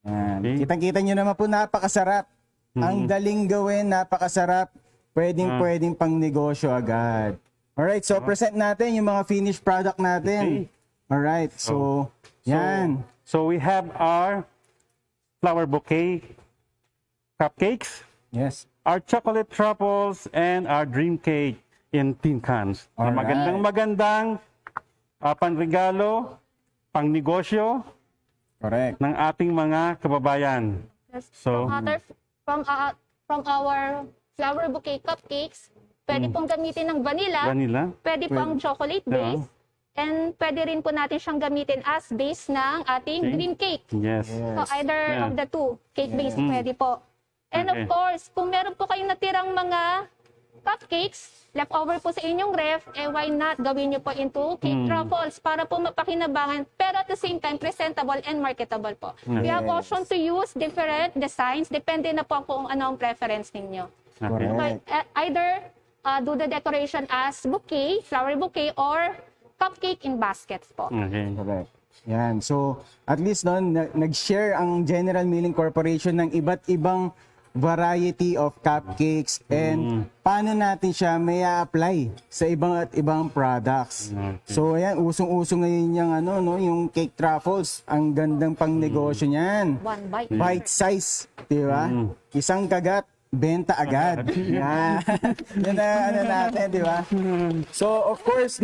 Yan. Okay. Kitang-kita nyo naman po, napakasarap. Ang daling gawin, napakasarap. Pwedeng pang negosyo agad. Alright, so present natin yung mga finished product natin. Alright, so yan. So we have our flower bouquet cupcakes, Yes. our chocolate truffles, and our dream cake in tin cans. Na Alright. magandang panregalo, pang negosyo Correct. ng ating mga kababayan. Yes. So- From our flower bouquet cupcakes, pwede pong gamitin ng Vanilla. pwede pang chocolate base, and pwede rin po natin siyang gamitin as base ng ating dream cake. Yes. So either Yeah. of the two, cake base pwede po. And of Okay. course, kung meron po kayong natirang mga cupcakes, leftover po sa inyong ref, why not gawin nyo po into cake truffles para po mapakinabangan, pero at the same time, presentable and marketable po. We have option to use different designs, depende na po kung ano ang preference ninyo. Okay. Correct. Either do the decoration as bouquet, flower bouquet, or cupcake in baskets po. Okay. Correct. Yan. So, at least no, nag-share ang General Milling Corporation ng iba't ibang variety of cupcakes and paano natin siya may apply sa ibang at ibang products. So, ayan, usong-usong ngayon yung yung cake truffles. Ang gandang pang negosyo niyan. One bite. Bite size, di ba? Isang kagat, benta agad. Yan. Yan na natin, di ba? So, of course,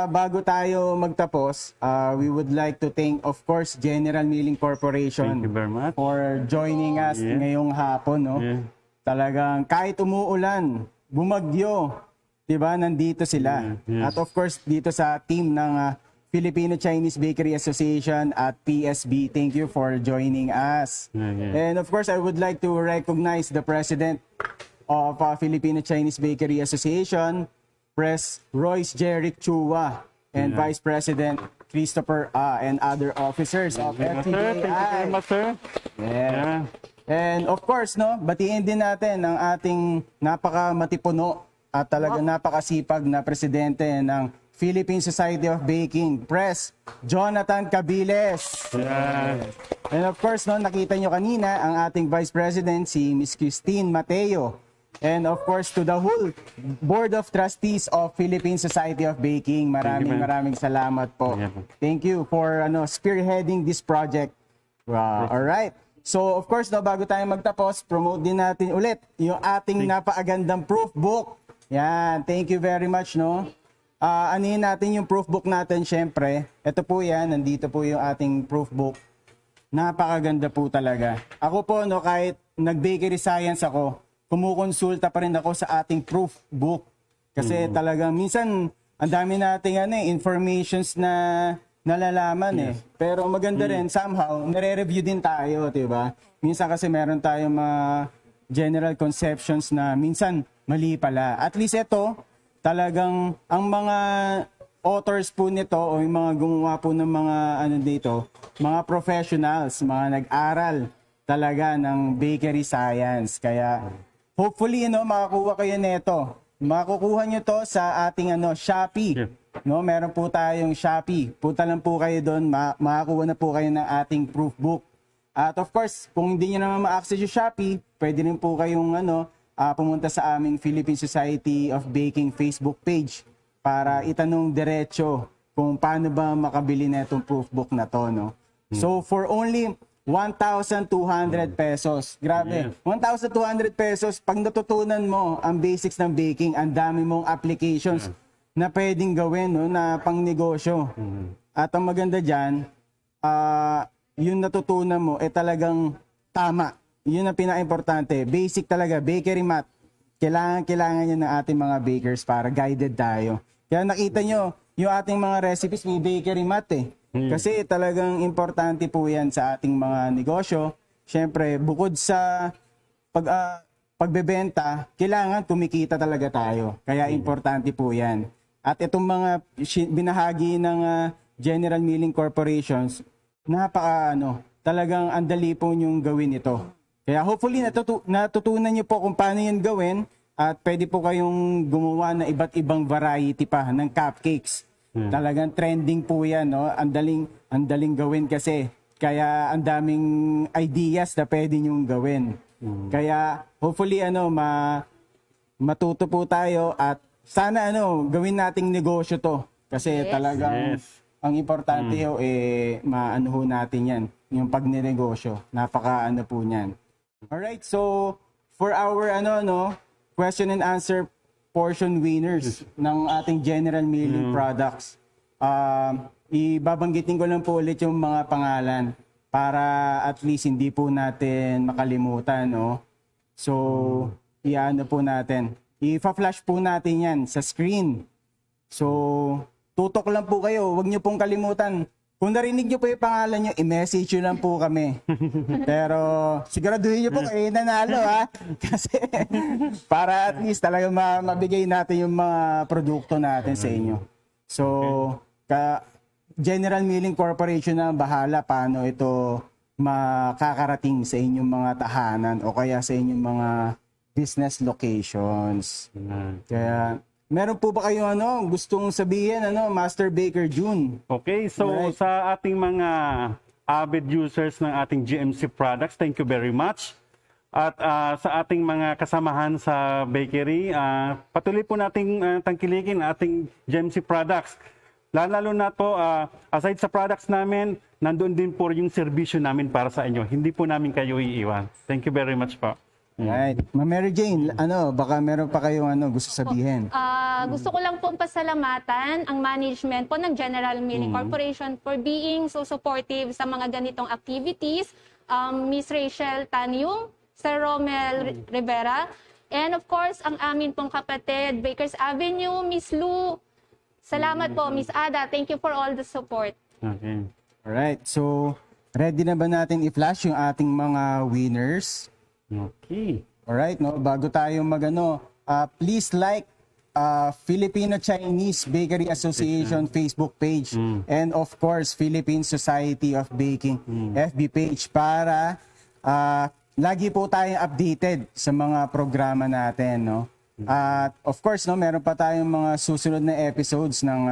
bago tayo magtapos, we would like to thank, of course, General Milling Corporation Thank you very much. for joining us Yeah. ngayong hapon, no? Yeah. Talagang kahit umuulan, bumagyo, 'di ba? Nandito sila. Yeah. At of course, dito sa team ng Filipino-Chinese Bakery Association at PSB, thank you for joining us. Yeah. And of course, I would like to recognize the president of Filipino-Chinese Bakery Association, Pres Royce Jeric Chua, and Vice President Christopher and other officers of Sir, thank you very FTBI. much, sir. Yeah. Yeah. And of course, batiin din natin ang ating napakamatipuno at talaga napakasipag na presidente ng Philippine Society of Baking, Pres Jonathan Cabiles. Yeah. And of course, nakita nyo kanina ang ating Vice President, si Miss Christine Mateo. And of course, to the whole Board of Trustees of Philippine Society of Baking, maraming salamat po. Yeah. Thank you for spearheading this project. Wow. All right. So of course, bago tayo magtapos, promote din natin ulit yung ating napakagandang proof book. Yan, thank you very much, anuhin natin yung proof book natin, syempre. Ito po yan, nandito po yung ating proof book. Napakaganda po talaga. Ako po, kahit nag-bakery science ako, kumukonsulta pa rin ako sa ating proof book. Kasi talagang minsan, ang dami nating informations na nalalaman Pero maganda rin, somehow, nare-review din tayo, diba? Minsan kasi meron tayong mga general conceptions na minsan mali pala. At least ito, talagang ang mga authors po nito o yung mga gumawa po ng mga mga professionals, mga nag-aral talaga ng bakery science. Kaya hopefully makakuha kayo nito. Makukuha nyo to sa ating Shopee. Yeah. Meron po tayong Shopee. Punta lang po kayo doon, makakuha na po kayo ng ating proof book. At of course, kung hindi nyo naman ma-access yung Shopee, pwede rin po kayong pumunta sa aming Philippine Society of Baking Facebook page para itanong diretso kung paano ba makabili na itong proof book na to. So for only 1,200 pesos. Grabe. 1,200 pesos. Pag natutunan mo ang basics ng baking, ang dami mong applications na pwedeng gawin na pang negosyo. At ang maganda dyan, yung natutunan mo talagang tama. Yun ang pinaka-importante. Basic talaga, bakery math. Kailangan yun ng ating mga bakers para guided tayo. Kaya nakita nyo, yung ating mga recipes may bakery math Kasi talagang importante po yan sa ating mga negosyo. Siyempre, bukod sa pagbebenta, kailangan kumikita talaga tayo. Kaya importante po yan. At itong mga binahagi ng General Milling Corporations, talagang andali po yung gawin ito. Kaya hopefully natutunan niyo po kung paano yan gawin at pwede po kayong gumawa ng iba't ibang variety pa ng cupcakes. Talagang trending po yan, no? Andaling gawin kasi. Kaya ang daming ideas na pwede niyong gawin. Kaya hopefully matuto po tayo at sana gawin nating negosyo to. Kasi Yes. talagang ang importante maano ho natin yan. Yung pagnenegosyo. Napaka po niyan. Alright, so for our question and answer portion winners ng ating General Milling products. Ibabanggitin ko lang po ulit yung mga pangalan para at least hindi po natin makalimutan, no? So, iano po natin. I-flash po natin yan sa screen. So, tutok lang po kayo. Huwag niyo pong kalimutan. Kung narinig niyo po yung pangalan niyo, i-message nyo lang po kami. Pero, siguraduhin niyo po kayo nanalo, ha? Kasi, para at least talaga mabigay natin yung mga produkto natin sa inyo. So, General Milling Corporation na bahala paano ito makakarating sa inyong mga tahanan o kaya sa inyong mga business locations. Kaya, meron po ba kayo gustong sabihin, Master Baker June? Okay, so Alright. sa ating mga avid users ng ating GMC products, thank you very much. At sa ating mga kasamahan sa bakery, patuloy po nating tangkilikin ating GMC products. Lalo na po, aside sa products namin, nandun din po yung serbisyo namin para sa inyo. Hindi po namin kayo iiwan. Thank you very much po. Right. Ma'am Mary Jane, baka meron pa kayong gusto sabihin? Gusto ko lang pong pasalamatan ang management po ng General Milling Corporation for being so supportive sa mga ganitong activities. Miss Rachel Tanyong, Sir Romel Rivera, and of course, ang amin pong kapatid, Bakers Avenue, Miss Lou. Salamat po, Miss Ada. Thank you for all the support. Okay. Alright, so ready na ba natin i-flash yung ating mga winners? Okay. Alright, bago tayo please like Filipino Chinese Bakery Association Facebook page and of course Philippine Society of Baking FB page para lagi po tayong updated sa mga programa natin, no? At of course, meron pa tayong mga susunod na episodes ng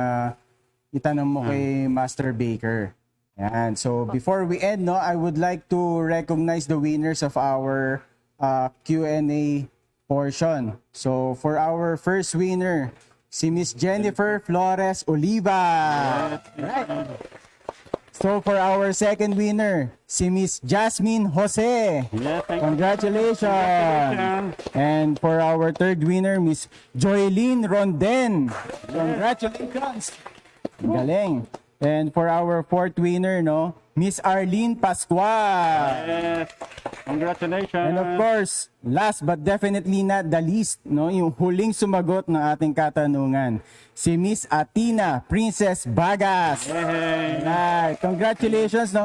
itanong mo kay Master Baker. Yan. So before we end, I would like to recognize the winners of our Q&A portion. So for our first winner, si Miss Jennifer Flores Oliva. Right. So for our second winner, si Miss Jasmine Jose. Yeah, thank you. Congratulations. And for our third winner, Miss Joylene Ronden. Congratulations. Galing. And for our fourth winner, Miss Arlene Pascual. Yes. Congratulations. And of course, last but definitely not the least, yung huling sumagot ng ating katanungan, si Miss Atina Princess Bagas. Hey. Right. Congratulations,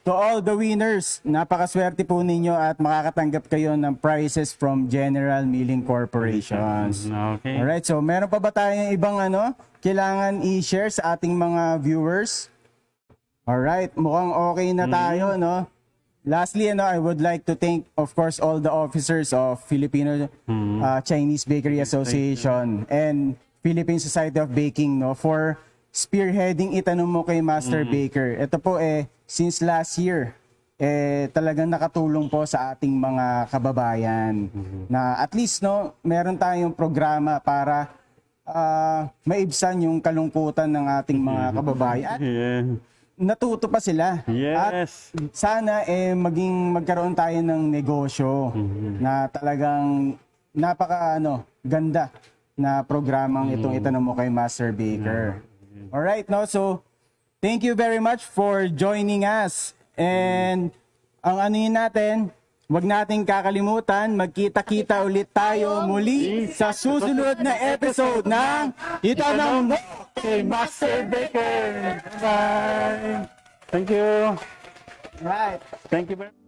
to all the winners. Napakaswerte po ninyo at makakatanggap kayo ng prizes from General Milling Corporations. Okay. Alright, so meron pa ba tayong ibang kailangan i-share sa ating mga viewers? Alright, mukhang okay na tayo, Lastly, I would like to thank, of course, all the officers of Filipino Chinese Bakery Association and Philippine Society of Baking, for spearheading itanong mo kay Master Baker. Ito po since last year, talagang nakatulong po sa ating mga kababayan na at least meron tayong programa para maibsan yung kalungkutan ng ating mga kababayan. At Yeah. natuto pa sila. At Yes. sana magkaroon tayo ng negosyo na talagang ganda na programang itong itanong mo kay Master Baker. Alright, so thank you very much for joining us. And ang natin, wag nating kakalimutan, magkita-kita ulit tayo muli sa susunod na episode ng Itanong Mo kay Master Baker. Bye! Thank you. Right. Thank you very much.